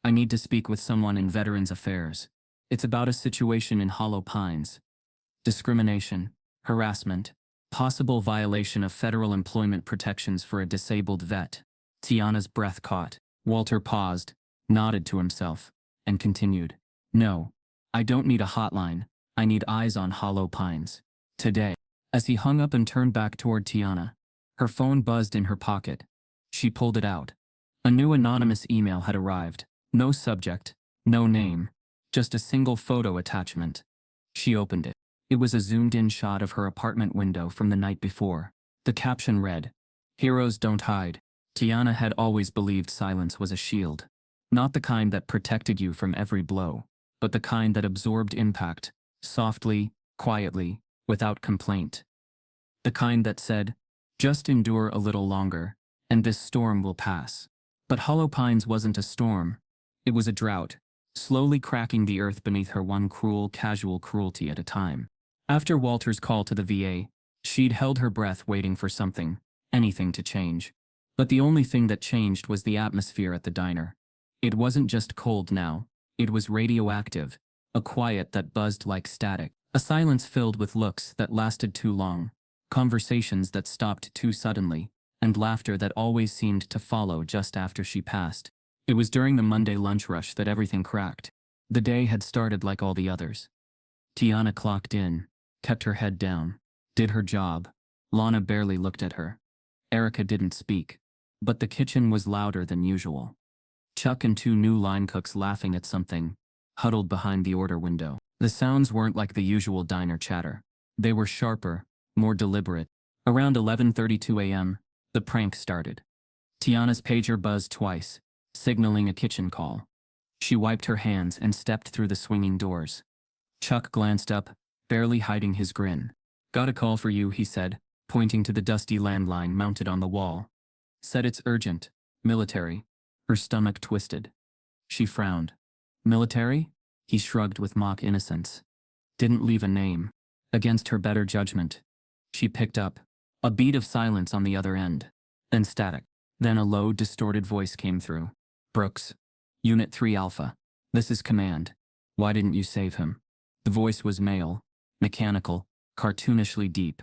I need to speak with someone in Veterans Affairs. It's about a situation in Hollow Pines. Discrimination, harassment, possible violation of federal employment protections for a disabled vet. Tiana's breath caught. Walter paused, nodded to himself, and continued. No, I don't need a hotline. I need eyes on Hollow Pines. Today. As he hung up and turned back toward Tiana, her phone buzzed in her pocket. She pulled it out. A new anonymous email had arrived. No subject, no name, just a single photo attachment. She opened it. It was a zoomed-in shot of her apartment window from the night before. The caption read, Heroes don't hide. Tiana had always believed silence was a shield. Not the kind that protected you from every blow, but the kind that absorbed impact, softly, quietly, without complaint. The kind that said, just endure a little longer, and this storm will pass. But Hollow Pines wasn't a storm. It was a drought, slowly cracking the earth beneath her one cruel, casual cruelty at a time. After Walter's call to the VA, she'd held her breath waiting for something, anything to change. But the only thing that changed was the atmosphere at the diner. It wasn't just cold now, it was radioactive, a quiet that buzzed like static, a silence filled with looks that lasted too long, conversations that stopped too suddenly, and laughter that always seemed to follow just after she passed. It was during the Monday lunch rush that everything cracked. The day had started like all the others. Tiana clocked in, kept her head down, did her job. Lana barely looked at her. Erica didn't speak, but the kitchen was louder than usual. Chuck and two new line cooks laughing at something, huddled behind the order window. The sounds weren't like the usual diner chatter. They were sharper, more deliberate. Around 11:32 a.m., the prank started. Tiana's pager buzzed twice, signaling a kitchen call. She wiped her hands and stepped through the swinging doors. Chuck glanced up, barely hiding his grin. Got a call for you, he said, pointing to the dusty landline mounted on the wall. Said it's urgent. Military. Her stomach twisted. She frowned. Military? He shrugged with mock innocence. Didn't leave a name. Against her better judgment, she picked up a beat of silence on the other end, then static. Then a low, distorted voice came through. Brooks. Unit 3 Alpha. This is command. Why didn't you save him? The voice was male, mechanical, cartoonishly deep.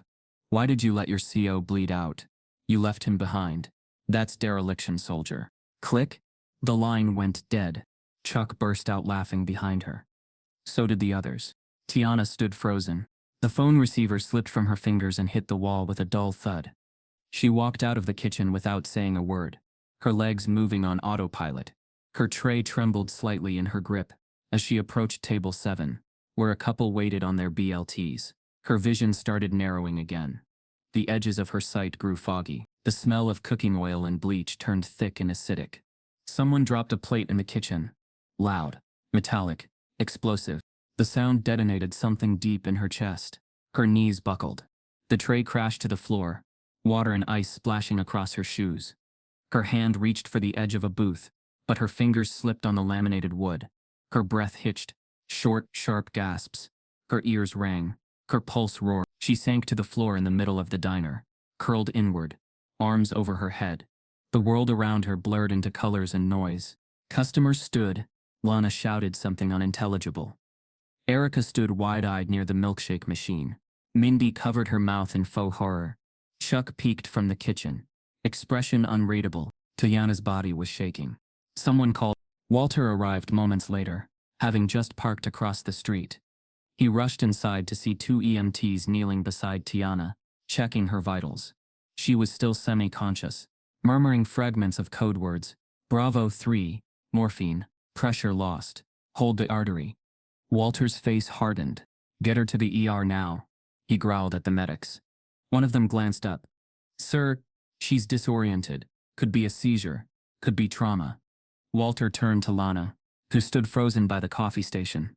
Why did you let your CO bleed out? You left him behind. That's dereliction, soldier. Click. The line went dead. Chuck burst out laughing behind her. So did the others. Tiana stood frozen. The phone receiver slipped from her fingers and hit the wall with a dull thud. She walked out of the kitchen without saying a word, her legs moving on autopilot. Her tray trembled slightly in her grip as she approached table 7, where a couple waited on their BLTs. Her vision started narrowing again. The edges of her sight grew foggy. The smell of cooking oil and bleach turned thick and acidic. Someone dropped a plate in the kitchen. Loud, metallic, explosive. The sound detonated something deep in her chest. Her knees buckled. The tray crashed to the floor, water and ice splashing across her shoes. Her hand reached for the edge of a booth, but her fingers slipped on the laminated wood. Her breath hitched, short, sharp gasps. Her ears rang. Her pulse roared. She sank to the floor in the middle of the diner, curled inward, arms over her head. The world around her blurred into colors and noise. Customers stood. Lana shouted something unintelligible. Erica stood wide-eyed near the milkshake machine. Mindy covered her mouth in faux horror. Chuck peeked from the kitchen, expression unreadable. Tiana's body was shaking. Someone called. Walter arrived moments later, having just parked across the street. He rushed inside to see 2 EMTs kneeling beside Tiana, checking her vitals. She was still semi-conscious, murmuring fragments of code words. Bravo 3, morphine, pressure lost, hold the artery. Walter's face hardened. Get her to the ER now, he growled at the medics. One of them glanced up. Sir, she's disoriented. Could be a seizure. Could be trauma. Walter turned to Lana, who stood frozen by the coffee station.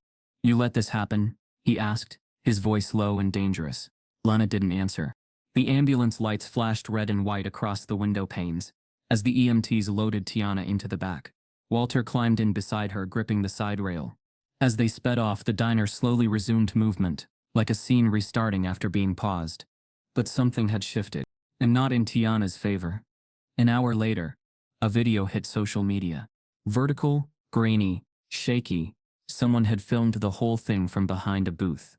You let this happen? He asked, his voice low and dangerous. Lana didn't answer. The ambulance lights flashed red and white across the window panes as the EMTs loaded Tiana into the back. Walter climbed in beside her, gripping the side rail. As they sped off, the diner slowly resumed movement, like a scene restarting after being paused. But something had shifted, and not in Tiana's favor. An hour later, a video hit social media. Vertical, grainy, shaky. Someone had filmed the whole thing from behind a booth.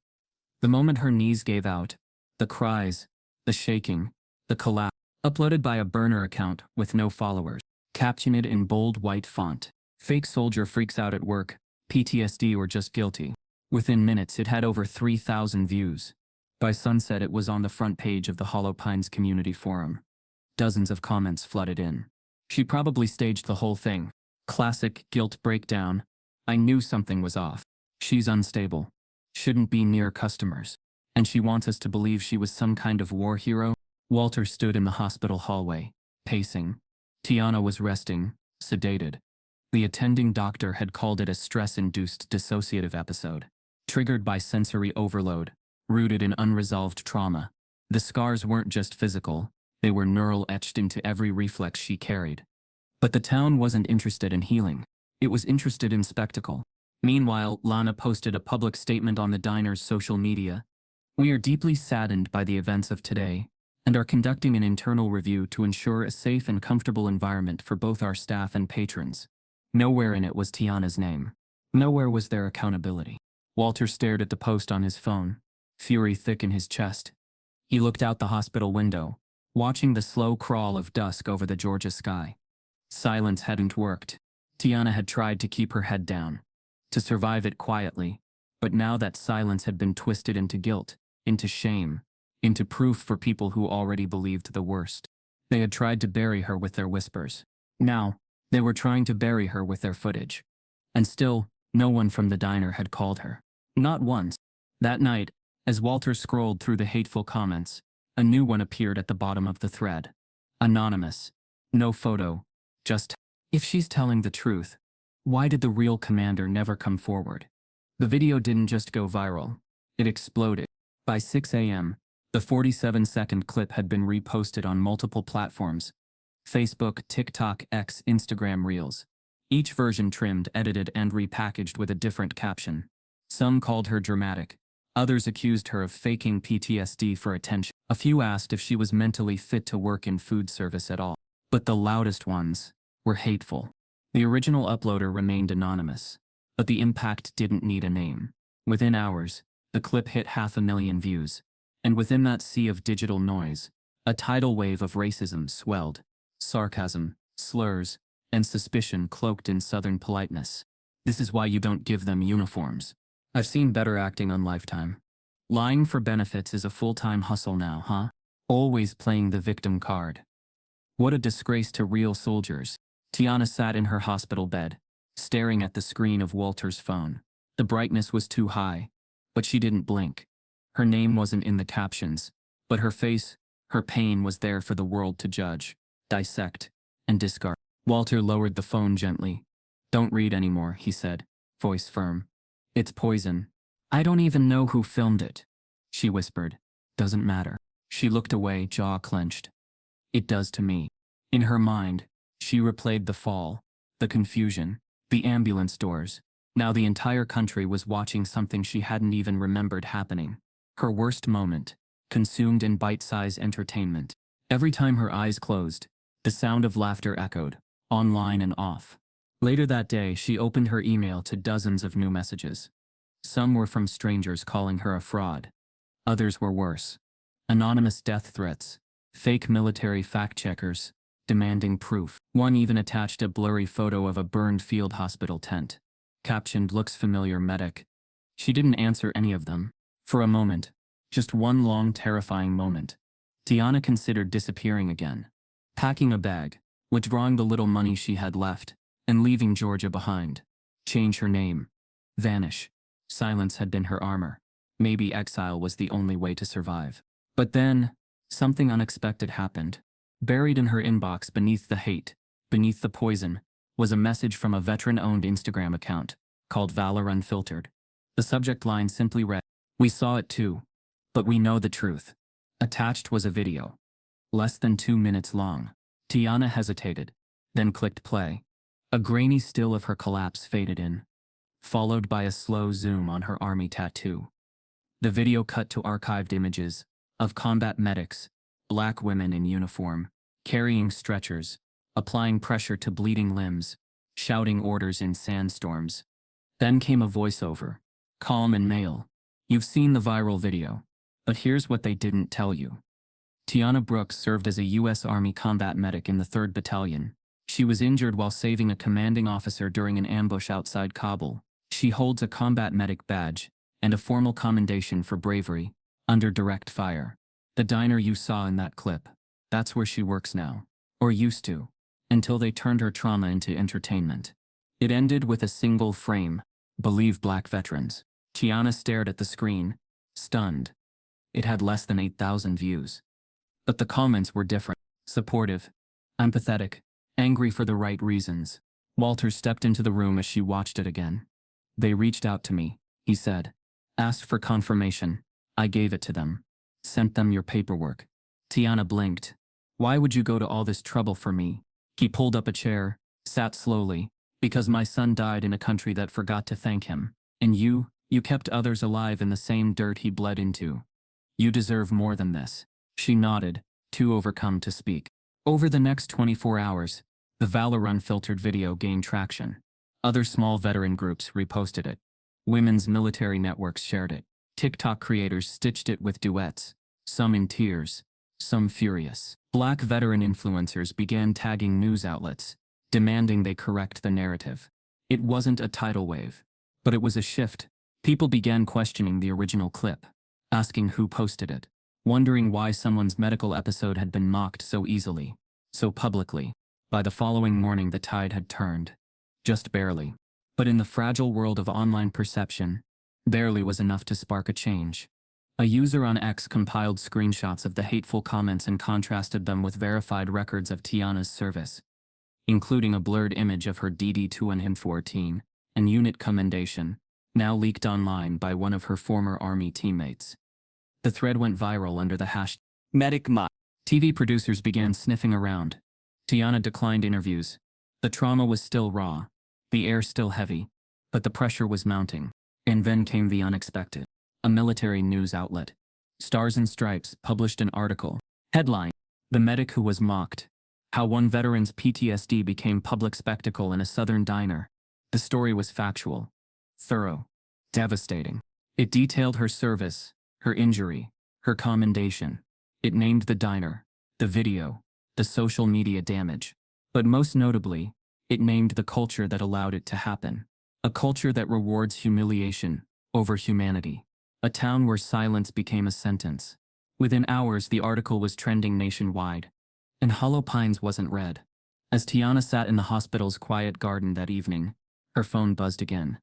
The moment her knees gave out, the cries, the shaking, the collapse. Uploaded by a burner account with no followers. Captioned in bold white font. Fake soldier freaks out at work. PTSD or just guilty. Within minutes it had over 3,000 views. By sunset it was on the front page of the Hollow Pines community forum. Dozens of comments flooded in. She probably staged the whole thing. Classic guilt breakdown. I knew something was off. She's unstable. Shouldn't be near customers. And she wants us to believe she was some kind of war hero? Walter stood in the hospital hallway, pacing. Tiana was resting, sedated. The attending doctor had called it a stress-induced dissociative episode, triggered by sensory overload, rooted in unresolved trauma. The scars weren't just physical, they were neural, etched into every reflex she carried. But the town wasn't interested in healing. It was interested in spectacle. Meanwhile, Lana posted a public statement on the diner's social media. We are deeply saddened by the events of today, and are conducting an internal review to ensure a safe and comfortable environment for both our staff and patrons. Nowhere in it was Tiana's name. Nowhere was there accountability. Walter stared at the post on his phone, fury thick in his chest. He looked out the hospital window, watching the slow crawl of dusk over the Georgia sky. Silence hadn't worked. Tiana had tried to keep her head down, to survive it quietly, but now that silence had been twisted into guilt, into shame, into proof for people who already believed the worst. They had tried to bury her with their whispers. Now, they were trying to bury her with their footage. And still, no one from the diner had called her. Not once. That night, as Walter scrolled through the hateful comments, a new one appeared at the bottom of the thread. Anonymous. No photo. Just, if she's telling the truth, why did the real commander never come forward? The video didn't just go viral. It exploded. By 6 a.m., the 47-second clip had been reposted on multiple platforms: Facebook, TikTok, X, Instagram Reels. Each version trimmed, edited, and repackaged with a different caption. Some called her dramatic. Others accused her of faking PTSD for attention. A few asked if she was mentally fit to work in food service at all. But the loudest ones were hateful. The original uploader remained anonymous, but the impact didn't need a name. Within hours, the clip hit 500,000 views, and within that sea of digital noise, a tidal wave of racism swelled. Sarcasm, slurs, and suspicion cloaked in Southern politeness. This is why you don't give them uniforms. I've seen better acting on Lifetime. Lying for benefits is a full-time hustle now, huh? Always playing the victim card. What a disgrace to real soldiers. Tiana sat in her hospital bed, staring at the screen of Walter's phone. The brightness was too high, but she didn't blink. Her name wasn't in the captions, but her face, her pain was there for the world to judge, dissect, and discard. Walter lowered the phone gently. "Don't read anymore," he said, voice firm. "It's poison." "I don't even know who filmed it," she whispered. "Doesn't matter." She looked away, jaw clenched. "It does to me." In her mind, she replayed the fall, the confusion, the ambulance doors. Now the entire country was watching something she hadn't even remembered happening. Her worst moment, consumed in bite-sized entertainment. Every time her eyes closed, the sound of laughter echoed, online and off. Later that day, she opened her email to dozens of new messages. Some were from strangers calling her a fraud. Others were worse. Anonymous death threats, fake military fact-checkers, demanding proof. One even attached a blurry photo of a burned field hospital tent. Captioned, "Looks familiar, medic." She didn't answer any of them. For a moment, just one long, terrifying moment, Tiana considered disappearing again. Packing a bag, withdrawing the little money she had left, and leaving Georgia behind. Change her name. Vanish. Silence had been her armor. Maybe exile was the only way to survive. But then, something unexpected happened. Buried in her inbox beneath the hate, beneath the poison, was a message from a veteran-owned Instagram account called Valor Unfiltered. The subject line simply read, "We saw it too, but we know the truth." Attached was a video, less than 2 minutes long. Tiana hesitated, then clicked play. A grainy still of her collapse faded in, followed by a slow zoom on her army tattoo. The video cut to archived images of combat medics, black women in uniform, carrying stretchers, applying pressure to bleeding limbs, shouting orders in sandstorms. Then came a voiceover, calm and male. "You've seen the viral video, but here's what they didn't tell you." Tiana Brooks served as a U.S. Army combat medic in the 3rd Battalion. She was injured while saving a commanding officer during an ambush outside Kabul. She holds a combat medic badge and a formal commendation for bravery under direct fire. The diner you saw in that clip, that's where she works now, or used to, until they turned her trauma into entertainment. It ended with a single frame, "Believe Black Veterans." Tiana stared at the screen, stunned. It had less than 8,000 views. But the comments were different. Supportive, empathetic, angry for the right reasons. Walter stepped into the room as she watched it again. "They reached out to me," he said. "Asked for confirmation. I gave it to them. Sent them your paperwork." Tiana blinked. "Why would you go to all this trouble for me?" He pulled up a chair, sat slowly. "Because my son died in a country that forgot to thank him. And you kept others alive in the same dirt he bled into. You deserve more than this." She nodded, too overcome to speak. Over the next 24 hours, the Valor Unfiltered video gained traction. Other small veteran groups reposted it. Women's military networks shared it. TikTok creators stitched it with duets, some in tears, some furious. Black veteran influencers began tagging news outlets, demanding they correct the narrative. It wasn't a tidal wave, but it was a shift. People began questioning the original clip, asking who posted it, wondering why someone's medical episode had been mocked so easily, so publicly. By the following morning, the tide had turned. Just barely. But in the fragile world of online perception, barely was enough to spark a change. A user on X compiled screenshots of the hateful comments and contrasted them with verified records of Tiana's service, including a blurred image of her DD2 and M14, and unit commendation, now leaked online by one of her former Army teammates. The thread went viral under the hashtag #MedicMod. TV producers began sniffing around. Tiana declined interviews. The trauma was still raw, the air still heavy, but the pressure was mounting. And then came the unexpected. a military news outlet. Stars and Stripes published an article. Headline: The Medic Who Was Mocked. How One Veteran's PTSD Became Public Spectacle in a Southern Diner. The story was factual, thorough, devastating. It detailed her service, her injury, her commendation. It named the diner, the video, the social media damage. But most notably, it named the culture that allowed it to happen. A culture that rewards humiliation over humanity. A town where silence became a sentence. Within hours, the article was trending nationwide. And Hollow Pines wasn't red. As Tiana sat in the hospital's quiet garden that evening, her phone buzzed again.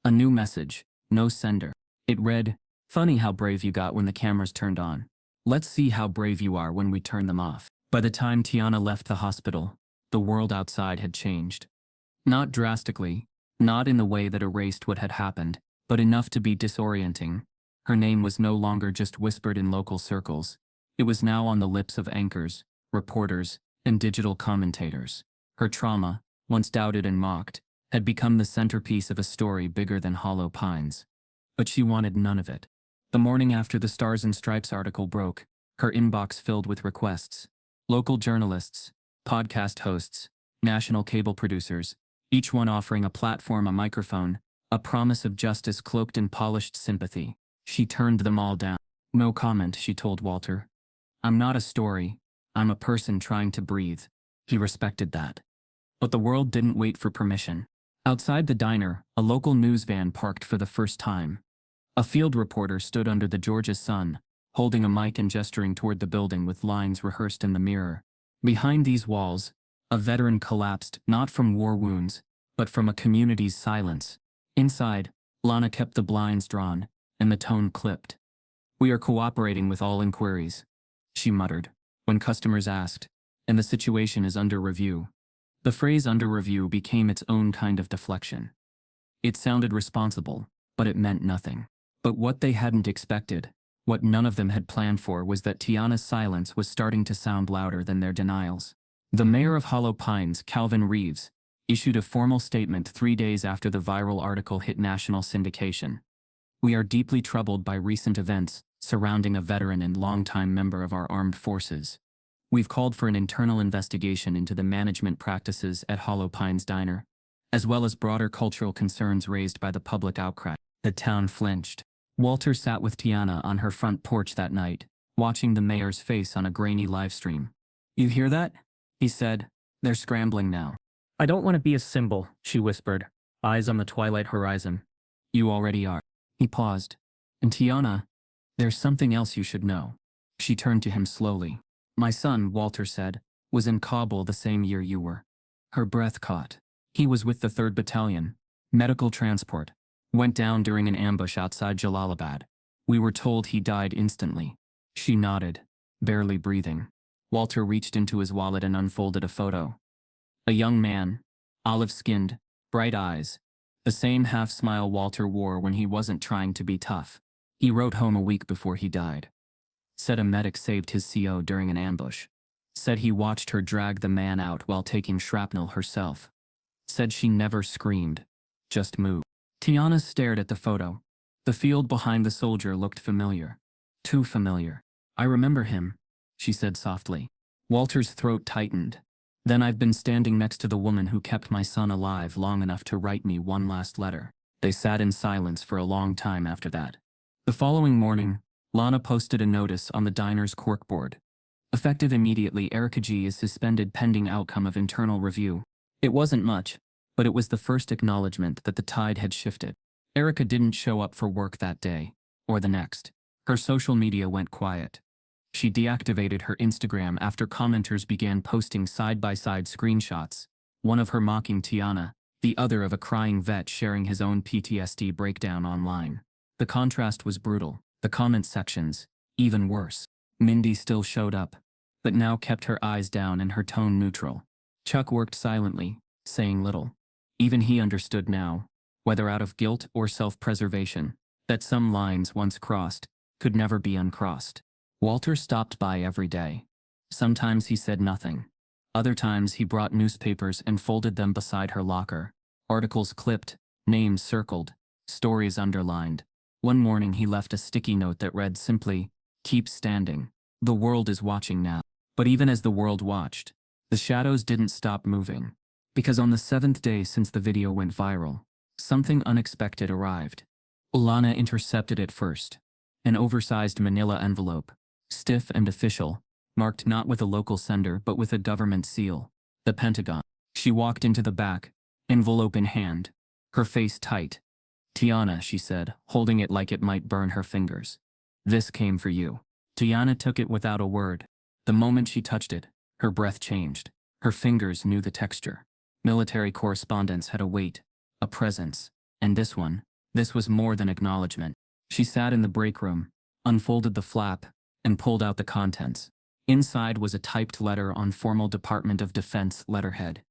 A new message, no sender. It read, "Funny how brave you got when the cameras turned on. Let's see how brave you are when we turn them off." By the time Tiana left the hospital, the world outside had changed. Not drastically, not in the way that erased what had happened, but enough to be disorienting. Her name was no longer just whispered in local circles. It was now on the lips of anchors, reporters, and digital commentators. Her trauma, once doubted and mocked, had become the centerpiece of a story bigger than Hollow Pines. But she wanted none of it. The morning after the Stars and Stripes article broke, her inbox filled with requests. Local journalists, podcast hosts, national cable producers, each one offering a platform, a microphone, a promise of justice cloaked in polished sympathy. She turned them all down. "No comment," she told Walter. "I'm not a story. I'm a person trying to breathe." He respected that. But the world didn't wait for permission. Outside the diner, a local news van parked for the first time. A field reporter stood under the Georgia sun, holding a mic and gesturing toward the building with lines rehearsed in the mirror. Behind these walls, a veteran collapsed, not from war wounds, but from a community's silence. Inside, Lana kept the blinds drawn, and the tone clipped. "We are cooperating with all inquiries," she muttered, when customers asked, "and the situation is under review." The phrase "under review" became its own kind of deflection. It sounded responsible, but it meant nothing. But what they hadn't expected, what none of them had planned for, was that Tiana's silence was starting to sound louder than their denials. The mayor of Hollow Pines, Calvin Reeves, issued a formal statement 3 days after the viral article hit national syndication. "We are deeply troubled by recent events surrounding a veteran and longtime member of our armed forces. We've called for an internal investigation into the management practices at Hollow Pines Diner, as well as broader cultural concerns raised by the public outcry." The town flinched. Walter sat with Tiana on her front porch that night, watching the mayor's face on a grainy livestream. "You hear that?" he said. "They're scrambling now." I don't want to be a symbol, she whispered, eyes on the twilight horizon. "You already are." He paused. "And Tiana, there's something else you should know." She turned to him slowly. "My son," Walter said, "was in Kabul the same year you were." Her breath caught. "He was with the 3rd Battalion, medical transport. Went down during an ambush outside Jalalabad. We were told he died instantly." She nodded, barely breathing. Walter reached into his wallet and unfolded a photo. A young man, olive-skinned, bright eyes, the same half-smile Walter wore when he wasn't trying to be tough. He wrote home a week before he died. Said a medic saved his CO during an ambush. Said he watched her drag the man out while taking shrapnel herself. Said she never screamed, just moved. Tiana stared at the photo. The field behind the soldier looked familiar. Too familiar. "I remember him," she said softly. Walter's throat tightened. "Then I've been standing next to the woman who kept my son alive long enough to write me one last letter." They sat in silence for a long time after that. The following morning, Lana posted a notice on the diner's corkboard. "Effective immediately, Erica G is suspended pending outcome of internal review." It wasn't much, but it was the first acknowledgement that the tide had shifted. Erica didn't show up for work that day, or the next. Her social media went quiet. She deactivated her Instagram after commenters began posting side-by-side screenshots, one of her mocking Tiana, the other of a crying vet sharing his own PTSD breakdown online. The contrast was brutal. The comment sections, even worse. Mindy still showed up, but now kept her eyes down and her tone neutral. Chuck worked silently, saying little. Even he understood now, whether out of guilt or self-preservation, that some lines once crossed could never be uncrossed. Walter stopped by every day. Sometimes he said nothing. Other times he brought newspapers and folded them beside her locker. Articles clipped, names circled, stories underlined. One morning he left a sticky note that read simply, "Keep standing. The world is watching now." But even as the world watched, the shadows didn't stop moving. Because on the 7th day since the video went viral, something unexpected arrived. Lana intercepted it first. An oversized manila envelope, stiff and official, marked not with a local sender but with a government seal, the Pentagon. She walked into the back, envelope in hand, her face tight. "Tiana," she said, holding it like it might burn her fingers. "This came for you." Tiana took it without a word. The moment she touched it, her breath changed. Her fingers knew the texture. Military correspondence had a weight, a presence, and this was more than acknowledgement. She sat in the break room, unfolded the flap, and pulled out the contents. Inside was a typed letter on formal Department of Defense letterhead.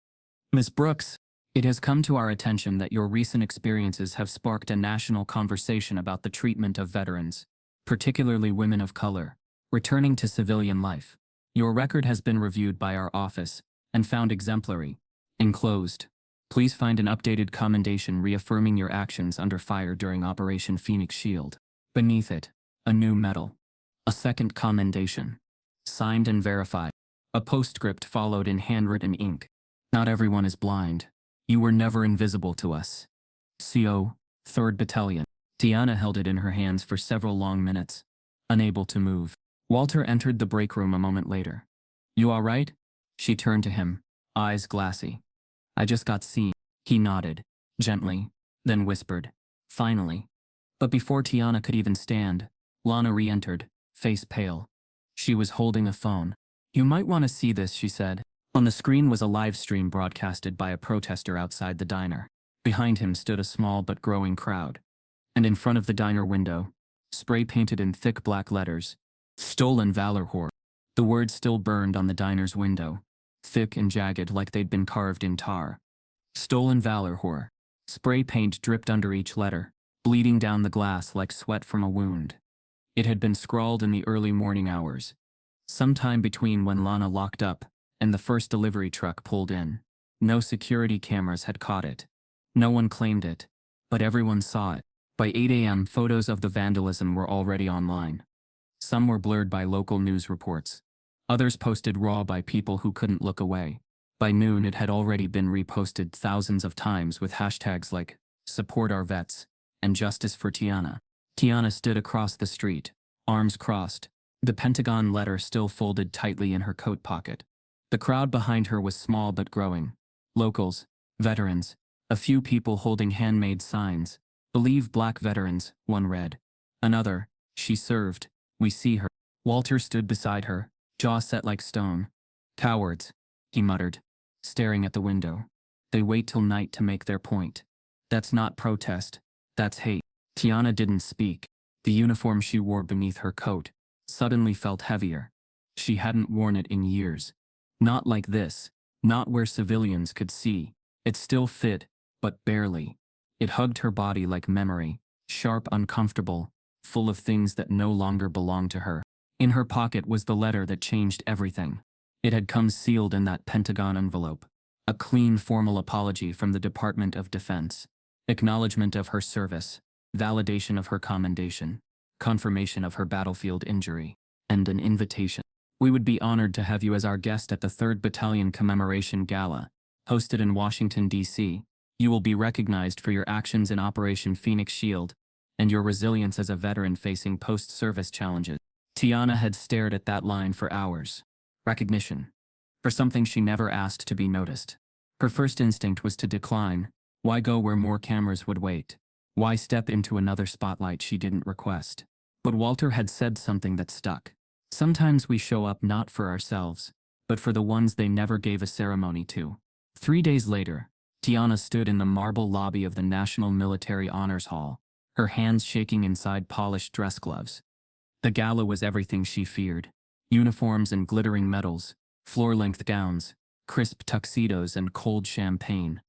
"Miss Brooks, it has come to our attention that your recent experiences have sparked a national conversation about the treatment of veterans, particularly women of color, returning to civilian life. Your record has been reviewed by our office and found exemplary. Enclosed, please find an updated commendation reaffirming your actions under fire during Operation Phoenix Shield. Beneath it, a new medal. A second commendation. Signed and verified." A postscript followed in handwritten ink. "Not everyone is blind. You were never invisible to us. CO, 3rd Battalion." Tiana held it in her hands for several long minutes, unable to move. Walter entered the break room a moment later. "You all right?" She turned to him, eyes glassy. "I just got seen." He nodded, gently, then whispered, "Finally." But before Tiana could even stand, Lana re-entered, face pale. She was holding a phone. "You might want to see this," she said. On the screen was a live stream broadcasted by a protester outside the diner. Behind him stood a small but growing crowd. And in front of the diner window, spray painted in thick black letters, "Stolen Valor Whore." The words still burned on the diner's window, thick and jagged like they'd been carved in tar. "Stolen Valor Whore." Spray paint dripped under each letter, bleeding down the glass like sweat from a wound. It had been scrawled in the early morning hours, sometime between when Lana locked up and the first delivery truck pulled in. No security cameras had caught it. No one claimed it, but everyone saw it. By 8 a.m., photos of the vandalism were already online. Some were blurred by local news reports. Others posted raw by people who couldn't look away. By noon, it had already been reposted thousands of times with hashtags like "Support Our Vets" and "Justice for Tiana." Tiana stood across the street, arms crossed, the Pentagon letter still folded tightly in her coat pocket. The crowd behind her was small but growing. Locals, veterans, a few people holding handmade signs. "Believe Black veterans," one read. Another, "She served. We see her." Walter stood beside her, jaw set like stone. "Cowards," he muttered, staring at the window. "They wait till night to make their point. That's not protest. That's hate." Tiana didn't speak. The uniform she wore beneath her coat suddenly felt heavier. She hadn't worn it in years. Not like this, not where civilians could see. It still fit, but barely. It hugged her body like memory, sharp, uncomfortable, full of things that no longer belonged to her. In her pocket was the letter that changed everything. It had come sealed in that Pentagon envelope. A clean, formal apology from the Department of Defense. Acknowledgement of her service. Validation of her commendation. Confirmation of her battlefield injury. And an invitation. "We would be honored to have you as our guest at the 3rd Battalion Commemoration Gala, hosted in Washington, D.C. You will be recognized for your actions in Operation Phoenix Shield and your resilience as a veteran facing post-service challenges." Tiana had stared at that line for hours. Recognition. For something she never asked to be noticed. Her first instinct was to decline. Why go where more cameras would wait? Why step into another spotlight she didn't request? But Walter had said something that stuck. Sometimes we show up not for ourselves, but for the ones they never gave a ceremony to. 3 days later, Tiana stood in the marble lobby of the National Military Honors Hall, her hands shaking inside polished dress gloves. The gala was everything she feared. Uniforms and glittering medals, floor-length gowns, crisp tuxedos and cold champagne.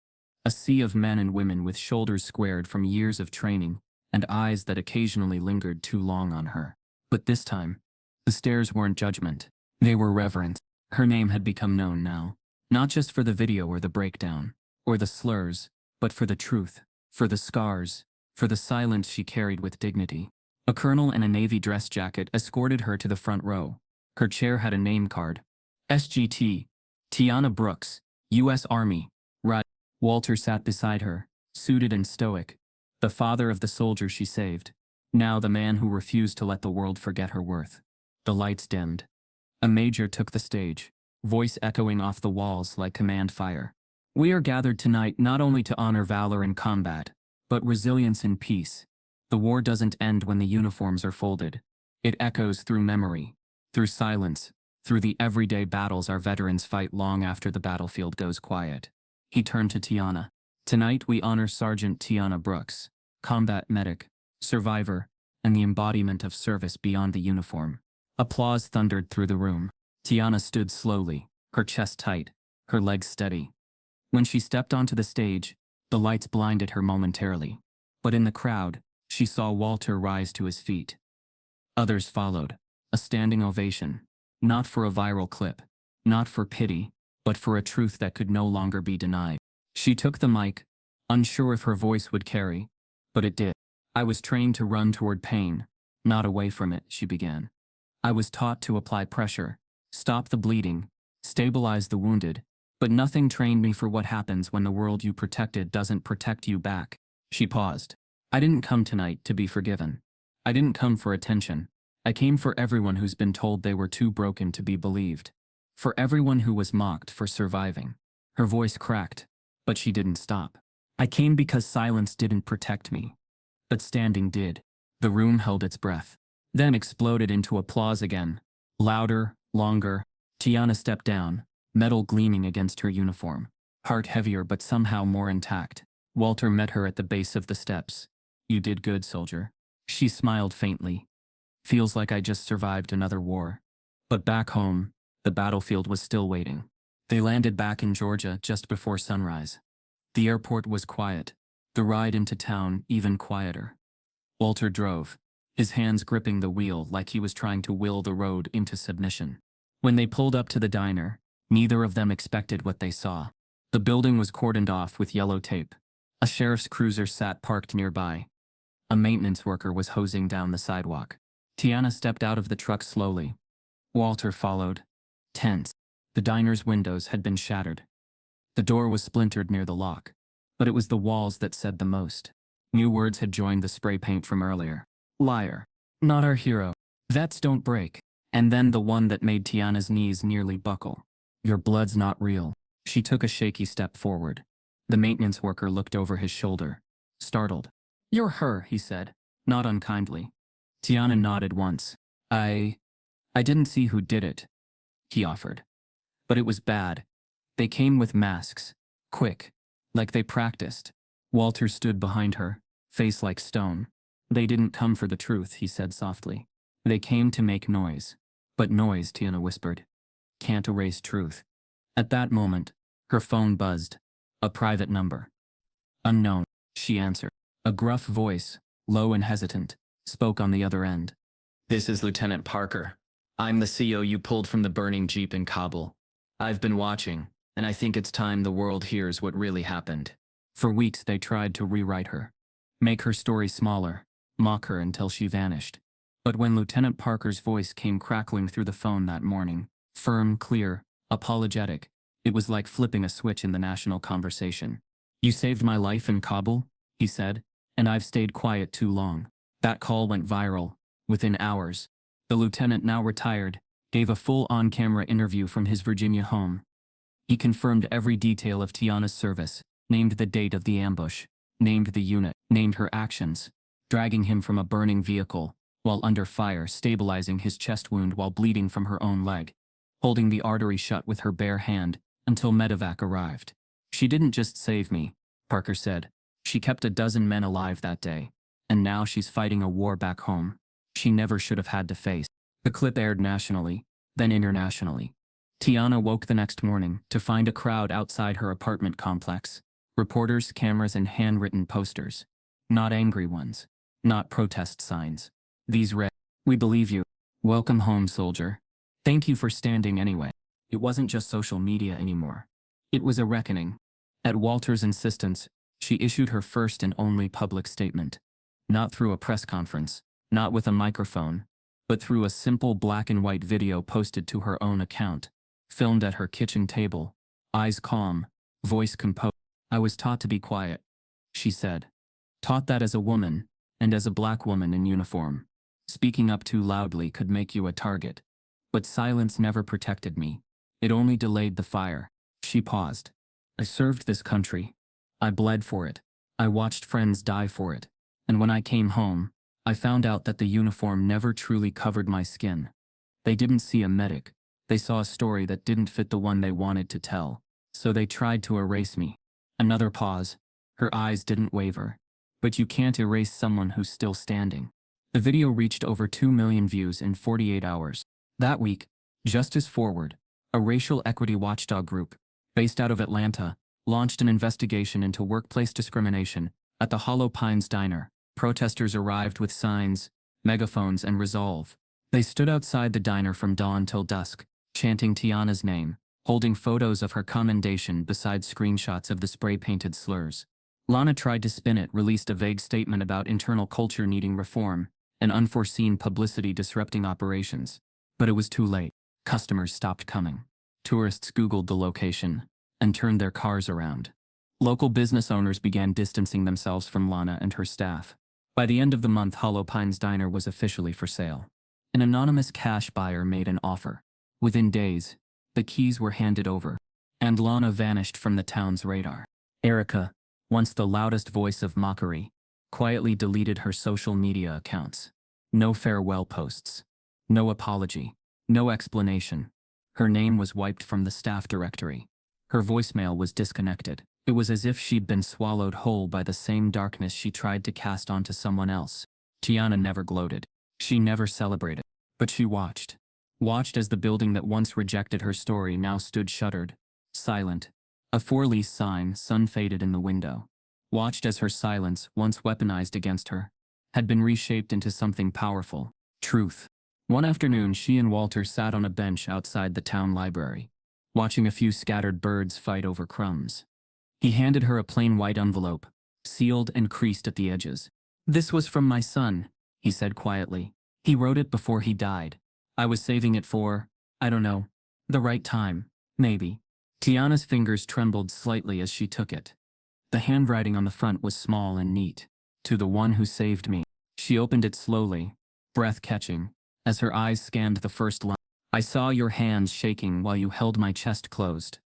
A sea of men and women with shoulders squared from years of training and eyes that occasionally lingered too long on her. But this time, the stares weren't judgment. They were reverence. Her name had become known now, not just for the video or the breakdown, or the slurs, but for the truth, for the scars, for the silence she carried with dignity. A colonel in a navy dress jacket escorted her to the front row. Her chair had a name card. SGT, Tiana Brooks, U.S. Army, Rad. Walter sat beside her, suited and stoic, the father of the soldier she saved, now the man who refused to let the world forget her worth. The lights dimmed. A major took the stage, voice echoing off the walls like command fire. We are gathered tonight not only to honor valor in combat, but resilience in peace. The war doesn't end when the uniforms are folded. It echoes through memory, through silence, through the everyday battles our veterans fight long after the battlefield goes quiet. He turned to Tiana. Tonight we honor Sergeant Tiana Brooks, combat medic, survivor, and the embodiment of service beyond the uniform. Applause thundered through the room. Tiana stood slowly, her chest tight, her legs steady. When she stepped onto the stage, the lights blinded her momentarily. But in the crowd, she saw Walter rise to his feet. Others followed, a standing ovation, not for a viral clip, not for pity, but for a truth that could no longer be denied. She took the mic, unsure if her voice would carry, but it did. I was trained to run toward pain, not away from it, she began. I was taught to apply pressure, stop the bleeding, stabilize the wounded, but nothing trained me for what happens when the world you protected doesn't protect you back. She paused. I didn't come tonight to be forgiven. I didn't come for attention. I came for everyone who's been told they were too broken to be believed. For everyone who was mocked for surviving. Her voice cracked, but she didn't stop. I came because silence didn't protect me. But standing did. The room held its breath. Then exploded into applause again. Louder, longer. Tiana stepped down, metal gleaming against her uniform. Heart heavier but somehow more intact. Walter met her at the base of the steps. You did good, soldier. She smiled faintly. Feels like I just survived another war. But back home, the battlefield was still waiting. They landed back in Georgia just before sunrise. The airport was quiet. The ride into town even quieter. Walter drove, his hands gripping the wheel like he was trying to will the road into submission. When they pulled up to the diner, neither of them expected what they saw. The building was cordoned off with yellow tape. A sheriff's cruiser sat parked nearby. A maintenance worker was hosing down the sidewalk. Tiana stepped out of the truck slowly. Walter followed, tense. The diner's windows had been shattered. The door was splintered near the lock, but it was the walls that said the most. New words had joined the spray paint from earlier. Liar. Not our hero. Vets don't break. And then the one that made Tiana's knees nearly buckle. Your blood's not real. She took a shaky step forward. The maintenance worker looked over his shoulder, startled. You're her, he said, not unkindly. Tiana nodded once. I didn't see who did it, he offered. But it was bad. They came with masks, quick, like they practiced. Walter stood behind her, face like stone. They didn't come for the truth, he said softly. They came to make noise. But noise, Tiana whispered, can't erase truth. At that moment, her phone buzzed. A private number. Unknown, she answered. A gruff voice, low and hesitant, spoke on the other end. This is Lieutenant Parker. I'm the CO you pulled from the burning Jeep in Kabul. I've been watching, and I think it's time the world hears what really happened. For weeks they tried to rewrite her, make her story smaller, mock her until she vanished. But when Lieutenant Parker's voice came crackling through the phone that morning, firm, clear, apologetic, it was like flipping a switch in the national conversation. You saved my life in Kabul, he said, and I've stayed quiet too long. That call went viral, within hours. The lieutenant, now retired, gave a full on-camera interview from his Virginia home. He confirmed every detail of Tiana's service, named the date of the ambush, named the unit, named her actions, dragging him from a burning vehicle, while under fire, stabilizing his chest wound while bleeding from her own leg, holding the artery shut with her bare hand until medevac arrived. She didn't just save me, Parker said. She kept a dozen men alive that day, and now she's fighting a war back home she never should have had to face. The clip aired nationally, then internationally. Tiana woke the next morning to find a crowd outside her apartment complex. Reporters, cameras, and handwritten posters. Not angry ones. Not protest signs. These read, "We believe you. Welcome home, soldier. Thank you for standing anyway." It wasn't just social media anymore. It was a reckoning. At Walter's insistence, She issued her first and only public statement. Not through a press conference, not with a microphone, but through a simple black and white video posted to her own account, filmed at her kitchen table, eyes calm, voice composed. I was taught to be quiet, she said. Taught that as a woman, and as a black woman in uniform. Speaking up too loudly could make you a target. But silence never protected me. It only delayed the fire. She paused. I served this country. I bled for it. I watched friends die for it. And when I came home, I found out that the uniform never truly covered my skin. They didn't see a medic. They saw a story that didn't fit the one they wanted to tell. So they tried to erase me. Another pause. Her eyes didn't waver. But you can't erase someone who's still standing. The video reached over 2 million views in 48 hours. That week, Justice Forward, a racial equity watchdog group, based out of Atlanta, launched an investigation into workplace discrimination at the Hollow Pines Diner. Protesters arrived with signs, megaphones, and resolve. They stood outside the diner from dawn till dusk, chanting Tiana's name, holding photos of her commendation beside screenshots of the spray-painted slurs. Lana tried to spin it, released a vague statement about internal culture needing reform, and unforeseen publicity disrupting operations. But it was too late. Customers stopped coming. Tourists Googled the location and turned their cars around. Local business owners began distancing themselves from Lana and her staff. By the end of the month, Hollow Pines Diner was officially for sale. An anonymous cash buyer made an offer. Within days, the keys were handed over, and Lana vanished from the town's radar. Erica, once the loudest voice of mockery, quietly deleted her social media accounts. No farewell posts. No apology. No explanation. Her name was wiped from the staff directory. Her voicemail was disconnected. It was as if she'd been swallowed whole by the same darkness she tried to cast onto someone else. Tiana never gloated. She never celebrated. But she watched. Watched as the building that once rejected her story now stood shuttered, silent. A for-lease sign, sun-faded in the window. Watched as her silence, once weaponized against her, had been reshaped into something powerful. Truth. One afternoon, she and Walter sat on a bench outside the town library, watching a few scattered birds fight over crumbs. He handed her a plain white envelope, sealed and creased at the edges. "This was from my son," he said quietly. "He wrote it before he died. I was saving it for, I don't know, the right time, maybe." Tiana's fingers trembled slightly as she took it. The handwriting on the front was small and neat. "To the one who saved me." She opened it slowly, breath catching, as her eyes scanned the first line. "I saw your hands shaking while you held my chest closed.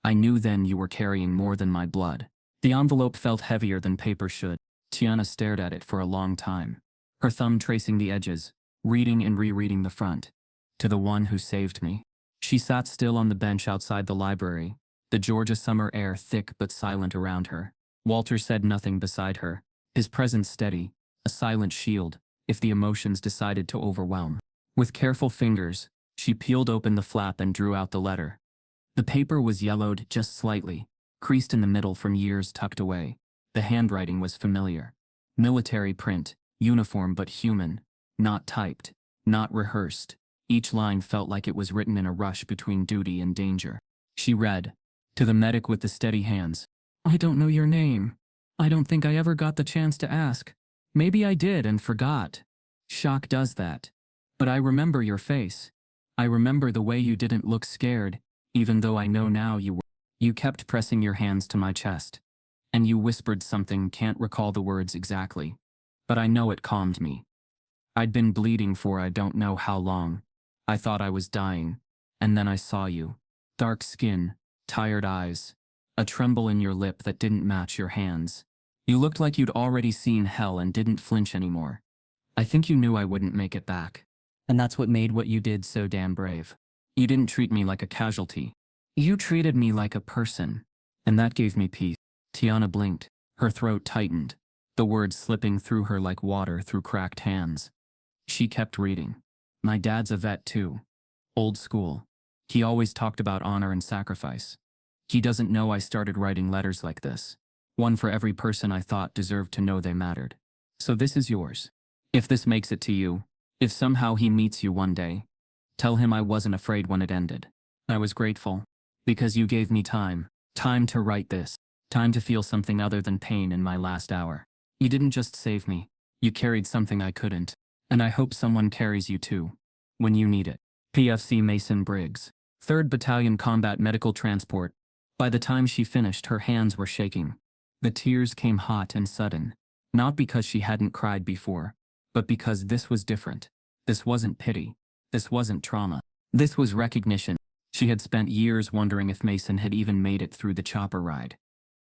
I knew then you were carrying more than my blood." The envelope felt heavier than paper should. Tiana stared at it for a long time, her thumb tracing the edges, reading and rereading the front. "To the one who saved me." She sat still on the bench outside the library, the Georgia summer air thick but silent around her. Walter said nothing beside her, his presence steady, a silent shield, if the emotions decided to overwhelm. With careful fingers, she peeled open the flap and drew out the letter. The paper was yellowed just slightly, creased in the middle from years tucked away. The handwriting was familiar. Military print, uniform but human, not typed, not rehearsed. Each line felt like it was written in a rush between duty and danger. She read, to the medic with the steady hands, "I don't know your name. I don't think I ever got the chance to ask. Maybe I did and forgot. Shock does that. But I remember your face. I remember the way you didn't look scared, even though I know now you were. You kept pressing your hands to my chest. And you whispered something, can't recall the words exactly. But I know it calmed me. I'd been bleeding for I don't know how long. I thought I was dying. And then I saw you. Dark skin, tired eyes, a tremble in your lip that didn't match your hands. You looked like you'd already seen hell and didn't flinch anymore. I think you knew I wouldn't make it back. And that's what made what you did so damn brave. You didn't treat me like a casualty. You treated me like a person. And that gave me peace." Tiana blinked, her throat tightened, the words slipping through her like water through cracked hands. She kept reading. "My dad's a vet too. Old school. He always talked about honor and sacrifice. He doesn't know I started writing letters like this. One for every person I thought deserved to know they mattered. So this is yours. If this makes it to you, if somehow he meets you one day, tell him I wasn't afraid when it ended. I was grateful. Because you gave me time. Time to write this." Time to feel something other than pain in my last hour. You didn't just save me. You carried something I couldn't. And I hope someone carries you too. When you need it. PFC Mason Briggs. 3rd Battalion Combat Medical Transport. By the time she finished, her hands were shaking. The tears came hot and sudden. Not because she hadn't cried before, but because this was different. This wasn't pity. This wasn't trauma. This was recognition. She had spent years wondering if Mason had even made it through the chopper ride.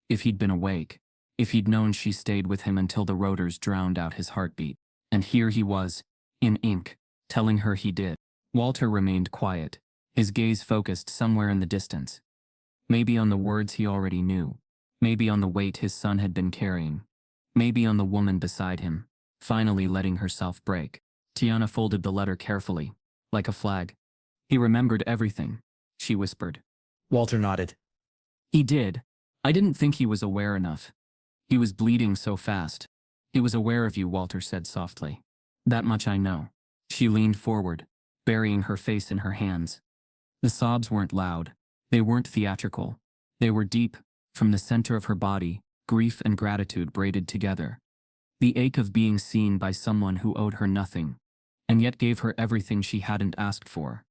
If he'd been awake. If he'd known she stayed with him until the rotors drowned out his heartbeat. And here he was, in ink, telling her he did. Walter remained quiet, his gaze focused somewhere in the distance. Maybe on the words he already knew. Maybe on the weight his son had been carrying. Maybe on the woman beside him, finally letting herself break. Tiana folded the letter carefully, like a flag. He remembered everything, she whispered. Walter nodded. He did. I didn't think he was aware enough. He was bleeding so fast. He was aware of you, Walter said softly. That much I know. She leaned forward, burying her face in her hands. The sobs weren't loud. They weren't theatrical. They were deep, from the center of her body, grief and gratitude braided together. The ache of being seen by someone who owed her nothing, and yet gave her everything she hadn't asked for.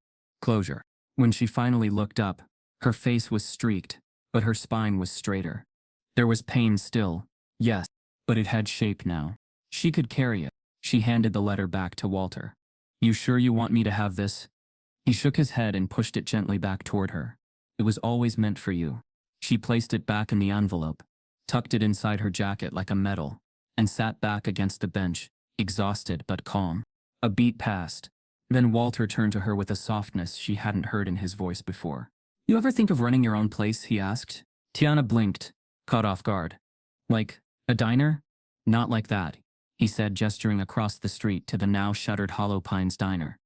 Closure. When she finally looked up, her face was streaked, but her spine was straighter. There was pain still, yes, but it had shape now. She could carry it. She handed the letter back to Walter. You sure you want me to have this? He shook his head and pushed it gently back toward her. It was always meant for you. She placed it back in the envelope, tucked it inside her jacket like a medal, and sat back against the bench, exhausted but calm. A beat passed. Then Walter turned to her with a softness she hadn't heard in his voice before. You ever think of running your own place? He asked. Tiana blinked, caught off guard. Like, a diner? Not like that, he said, gesturing across the street to the now shuttered Hollow Pines diner.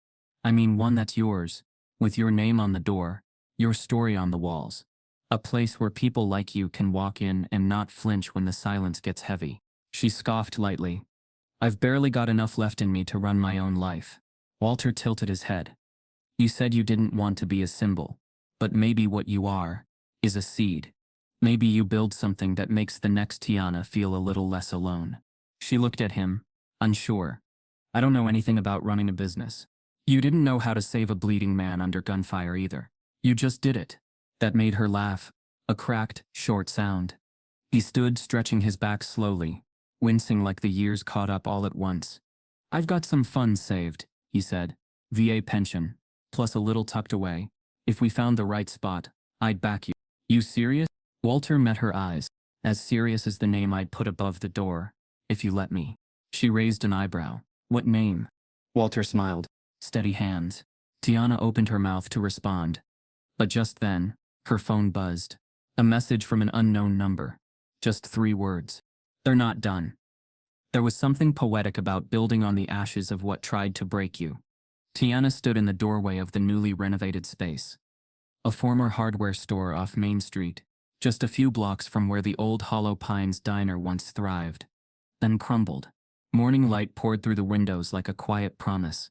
I mean one that's yours, with your name on the door, your story on the walls. A place where people like you can walk in and not flinch when the silence gets heavy. She scoffed lightly. I've barely got enough left in me to run my own life. Walter tilted his head. You said you didn't want to be a symbol, but maybe what you are is a seed. Maybe you build something that makes the next Tiana feel a little less alone. She looked at him, unsure. I don't know anything about running a business. You didn't know how to save a bleeding man under gunfire either. You just did it. That made her laugh, a cracked, short sound. He stood stretching his back slowly, wincing like the years caught up all at once. I've got some funds saved, he said. VA pension, plus a little tucked away. If we found the right spot, I'd back you. You serious? Walter met her eyes, as serious as the name I'd put above the door, if you let me. She raised an eyebrow. What name? Walter smiled. Steady hands. Tiana opened her mouth to respond. But just then, her phone buzzed. A message from an unknown number. Just 3 words. They're not done. There was something poetic about building on the ashes of what tried to break you. Tiana stood in the doorway of the newly renovated space. A former hardware store off Main Street, just a few blocks from where the old Hollow Pines diner once thrived. Then crumbled. Morning light poured through the windows like a quiet promise.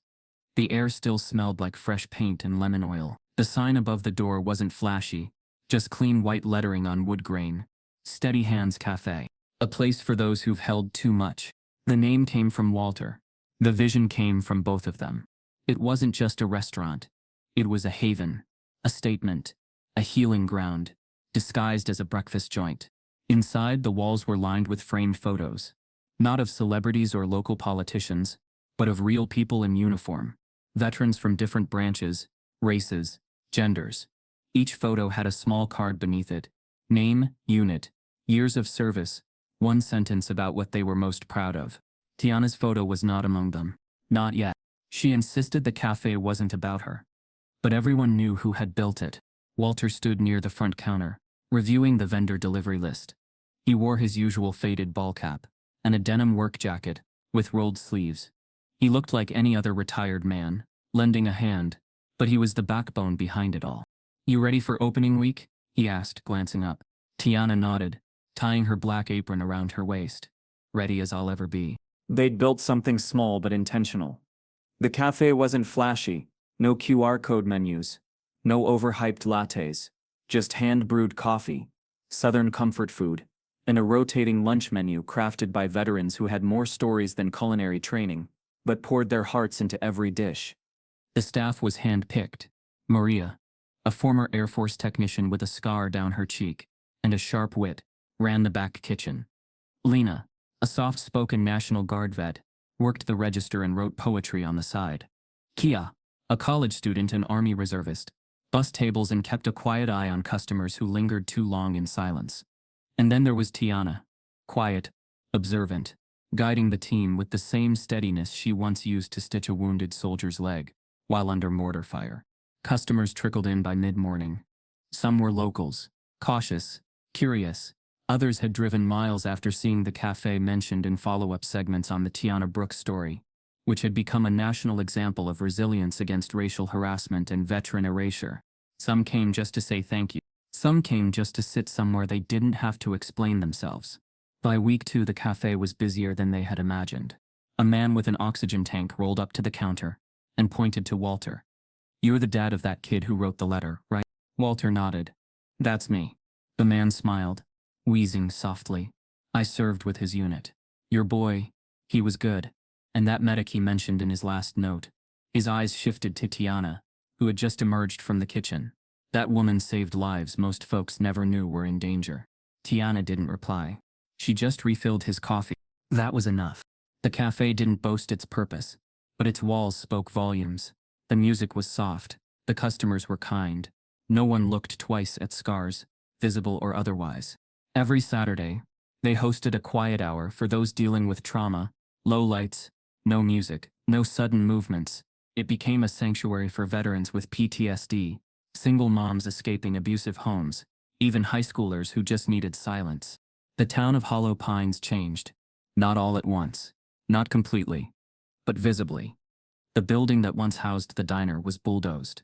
The air still smelled like fresh paint and lemon oil. The sign above the door wasn't flashy, just clean white lettering on wood grain. Steady Hands Cafe. A place for those who've held too much. The name came from Walter. The vision came from both of them. It wasn't just a restaurant. It was a haven, a statement, a healing ground, disguised as a breakfast joint. Inside, the walls were lined with framed photos. Not of celebrities or local politicians, but of real people in uniform. Veterans from different branches, races, genders. Each photo had a small card beneath it. Name, unit, years of service, one sentence about what they were most proud of. Tiana's photo was not among them. Not yet. She insisted the cafe wasn't about her. But everyone knew who had built it. Walter stood near the front counter, reviewing the vendor delivery list. He wore his usual faded ball cap and a denim work jacket with rolled sleeves. He looked like any other retired man, lending a hand, but he was the backbone behind it all. You ready for opening week? He asked, glancing up. Tiana nodded, tying her black apron around her waist. Ready as I'll ever be. They'd built something small but intentional. The cafe wasn't flashy, no QR code menus, no overhyped lattes, just hand-brewed coffee, Southern comfort food, and a rotating lunch menu crafted by veterans who had more stories than culinary training, but poured their hearts into every dish. The staff was hand-picked. Maria, a former Air Force technician with a scar down her cheek and a sharp wit, ran the back kitchen. Lena, a soft-spoken National Guard vet, worked the register and wrote poetry on the side. Kia, a college student and Army reservist, bussed tables and kept a quiet eye on customers who lingered too long in silence. And then there was Tiana, quiet, observant, guiding the team with the same steadiness she once used to stitch a wounded soldier's leg, while under mortar fire. Customers trickled in by mid-morning. Some were locals, cautious, curious. Others had driven miles after seeing the cafe mentioned in follow-up segments on the Tiana Brooks story, which had become a national example of resilience against racial harassment and veteran erasure. Some came just to say thank you. Some came just to sit somewhere they didn't have to explain themselves. By week 2, the cafe was busier than they had imagined. A man with an oxygen tank rolled up to the counter and pointed to Walter. "You're the dad of that kid who wrote the letter, right?" Walter nodded. "That's me." The man smiled, wheezing softly. "I served with his unit. Your boy, he was good." And that medic he mentioned in his last note. His eyes shifted to Tiana, who had just emerged from the kitchen. That woman saved lives most folks never knew were in danger. Tiana didn't reply. She just refilled his coffee. That was enough. The cafe didn't boast its purpose, but its walls spoke volumes. The music was soft, the customers were kind. No one looked twice at scars, visible or otherwise. Every Saturday, they hosted a quiet hour for those dealing with trauma. Low lights, no music, no sudden movements. It became a sanctuary for veterans with PTSD, single moms escaping abusive homes, even high schoolers who just needed silence. The town of Hollow Pines changed. Not all at once. Not completely. But visibly. The building that once housed the diner was bulldozed.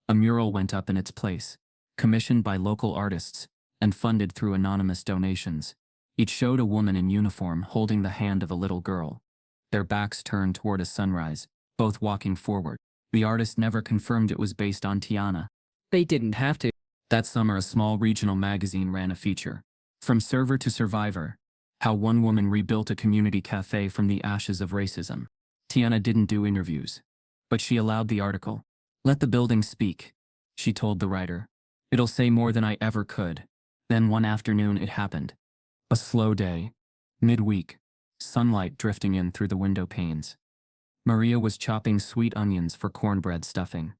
A mural went up in its place, commissioned by local artists and funded through anonymous donations. It showed a woman in uniform holding the hand of a little girl, their backs turned toward a sunrise, both walking forward. The artist never confirmed it was based on Tiana. They didn't have to. That summer, a small regional magazine ran a feature. From Server to Survivor, how one woman rebuilt a community cafe from the ashes of racism. Tiana didn't do interviews, but she allowed the article. "Let the building speak," she told the writer. "It'll say more than I ever could." Then one afternoon it happened. A slow day. Midweek. Sunlight drifting in through the window panes. Maria was chopping sweet onions for cornbread stuffing.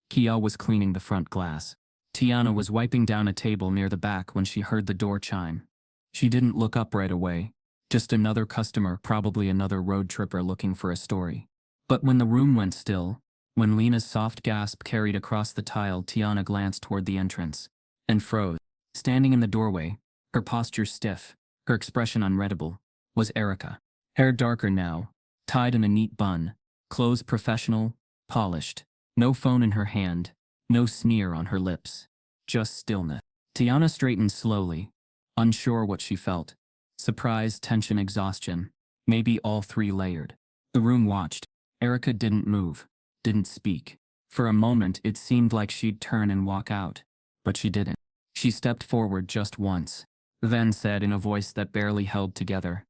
Kia was cleaning the front glass. Tiana was wiping down a table near the back when she heard the door chime. She didn't look up right away. Just another customer, probably another road tripper looking for a story. But when the room went still, when Lena's soft gasp carried across the tile, Tiana glanced toward the entrance and froze. Standing in the doorway, her posture stiff, her expression unreadable, was Erica. Hair darker now, tied in a neat bun, clothes professional, polished. No phone in her hand, no sneer on her lips. Just stillness. Tiana straightened slowly, unsure what she felt. Surprise, tension, exhaustion. Maybe all three layered. The room watched. Erica didn't move, didn't speak. For a moment it seemed like she'd turn and walk out, but she didn't. She stepped forward just once, then said in a voice that barely held together,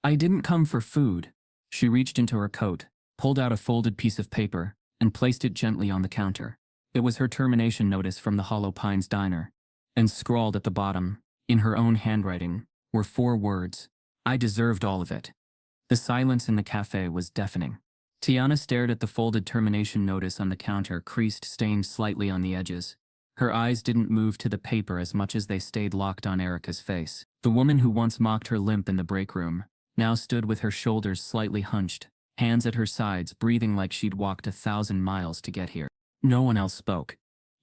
"I didn't come for food." She reached into her coat, pulled out a folded piece of paper, and placed it gently on the counter. It was her termination notice from the Hollow Pines diner, and scrawled at the bottom, in her own handwriting, were 4 words: "I deserved all of it." The silence in the cafe was deafening. Tiana stared at the folded termination notice on the counter, creased, stained slightly on the edges. Her eyes didn't move to the paper as much as they stayed locked on Erica's face. The woman who once mocked her limp in the break room now stood with her shoulders slightly hunched, hands at her sides, breathing like she'd walked 1,000 miles to get here. No one else spoke.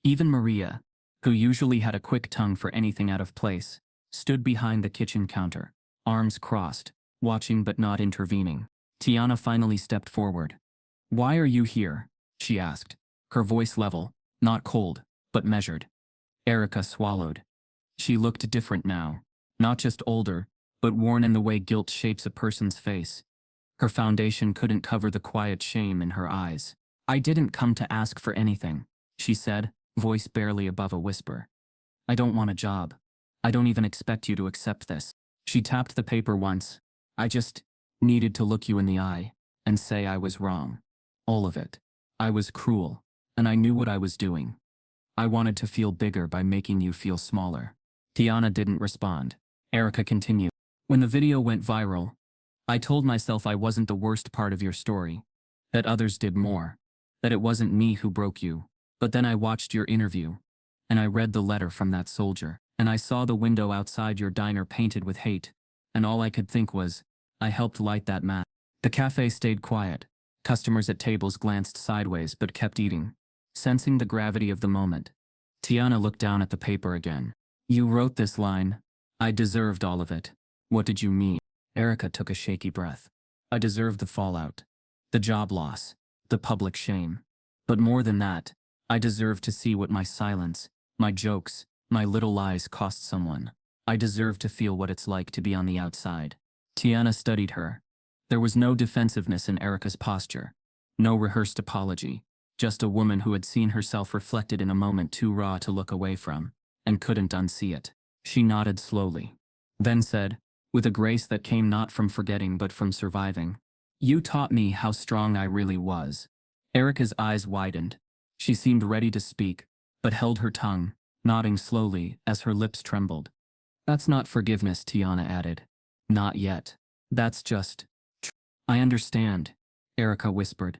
Even Maria, who usually had a quick tongue for anything out of place, stood behind the kitchen counter, arms crossed, watching but not intervening. Tiana finally stepped forward. "Why are you here?" she asked, her voice level, not cold, but measured. Erica swallowed. She looked different now, not just older, but worn in the way guilt shapes a person's face. Her foundation couldn't cover the quiet shame in her eyes. "I didn't come to ask for anything," she said, voice barely above a whisper. "I don't want a job. I don't even expect you to accept this." She tapped the paper once. I just needed to look you in the eye and say I was wrong. All of it. I was cruel, and I knew what I was doing. I wanted to feel bigger by making you feel smaller. Tiana didn't respond. Erica continued. When the video went viral, I told myself I wasn't the worst part of your story, that others did more, that it wasn't me who broke you. But then I watched your interview, and I read the letter from that soldier, and I saw the window outside your diner painted with hate, and all I could think was, I helped light that match. The cafe stayed quiet. Customers at tables glanced sideways but kept eating, sensing the gravity of the moment. Tiana looked down at the paper again. You wrote this line. I deserved all of it. What did you mean? Erica took a shaky breath. I deserved the fallout, the job loss, the public shame. But more than that, I deserved to see what my silence, my jokes, my little lies cost someone. I deserve to feel what it's like to be on the outside. Tiana studied her. There was no defensiveness in Erica's posture, no rehearsed apology, just a woman who had seen herself reflected in a moment too raw to look away from, and couldn't unsee it. She nodded slowly, then said, with a grace that came not from forgetting but from surviving, You taught me how strong I really was. Erica's eyes widened. She seemed ready to speak, but held her tongue, nodding slowly as her lips trembled. That's not forgiveness, Tiana added. Not yet. That's just... I understand, Erica whispered.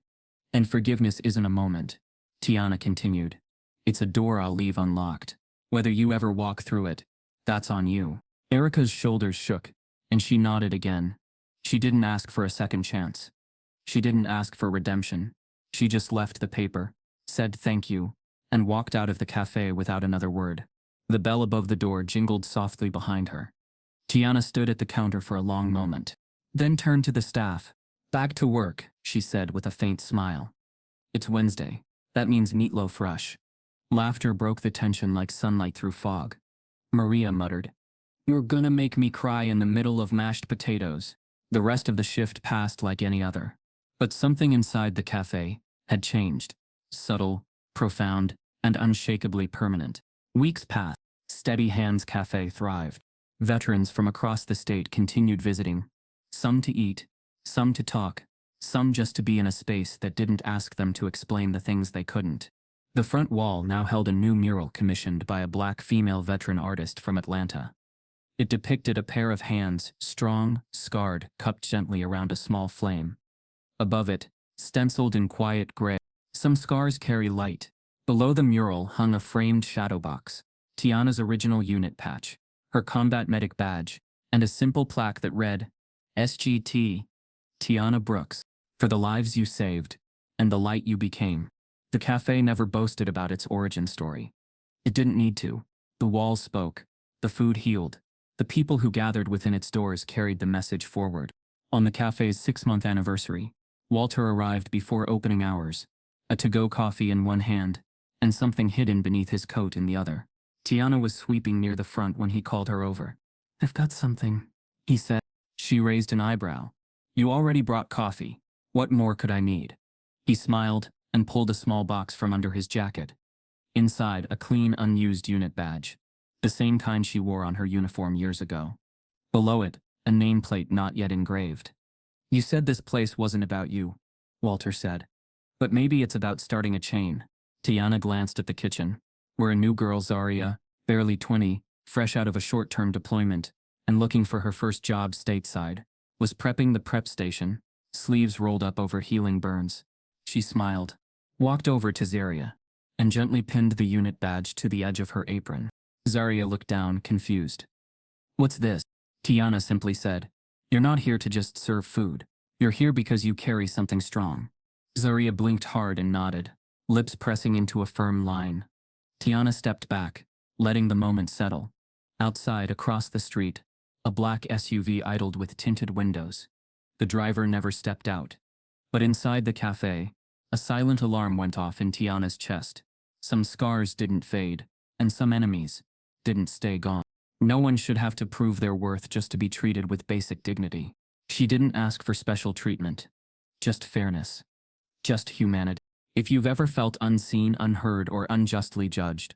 And forgiveness isn't a moment, Tiana continued. It's a door I'll leave unlocked. Whether you ever walk through it, that's on you. Erica's shoulders shook, and she nodded again. She didn't ask for a second chance. She didn't ask for redemption. She just left the paper, said thank you, and walked out of the cafe without another word. The bell above the door jingled softly behind her. Tiana stood at the counter for a long moment, then turned to the staff. Back to work, she said with a faint smile. It's Wednesday. That means meatloaf rush. Laughter broke the tension like sunlight through fog. Maria muttered, You're gonna make me cry in the middle of mashed potatoes. The rest of the shift passed like any other. But something inside the cafe had changed. Subtle, profound, and unshakably permanent. Weeks passed. Steady Hands Cafe thrived. Veterans from across the state continued visiting. Some to eat, some to talk, some just to be in a space that didn't ask them to explain the things they couldn't. The front wall now held a new mural commissioned by a black female veteran artist from Atlanta. It depicted a pair of hands, strong, scarred, cupped gently around a small flame. Above it, stenciled in quiet gray, some scars carry light. Below the mural hung a framed shadow box, Tiana's original unit patch, her combat medic badge, and a simple plaque that read, SGT, Tiana Brooks, for the lives you saved, and the light you became. The cafe never boasted about its origin story. It didn't need to. The walls spoke, the food healed, the people who gathered within its doors carried the message forward. On the cafe's 6-month anniversary, Walter arrived before opening hours, a to-go coffee in one hand, and something hidden beneath his coat in the other. Tiana was sweeping near the front when he called her over. I've got something, he said. She raised an eyebrow. You already brought coffee. What more could I need? He smiled and pulled a small box from under his jacket. Inside, a clean, unused unit badge, the same kind she wore on her uniform years ago. Below it, a nameplate not yet engraved. You said this place wasn't about you, Walter said. But maybe it's about starting a chain. Tiana glanced at the kitchen, where a new girl, Zaria, barely 20, fresh out of a short-term deployment, and looking for her first job stateside, was prepping the prep station, sleeves rolled up over healing burns. She smiled, walked over to Zaria, and gently pinned the unit badge to the edge of her apron. Zaria looked down, confused. What's this? Tiana simply said. You're not here to just serve food. You're here because you carry something strong. Zaria blinked hard and nodded, lips pressing into a firm line. Tiana stepped back, letting the moment settle. Outside, across the street, a black SUV idled with tinted windows. The driver never stepped out. But inside the cafe, a silent alarm went off in Tiana's chest. Some scars didn't fade, and some enemies didn't stay gone. No one should have to prove their worth just to be treated with basic dignity. She didn't ask for special treatment. Just fairness. Just humanity. If you've ever felt unseen, unheard, or unjustly judged,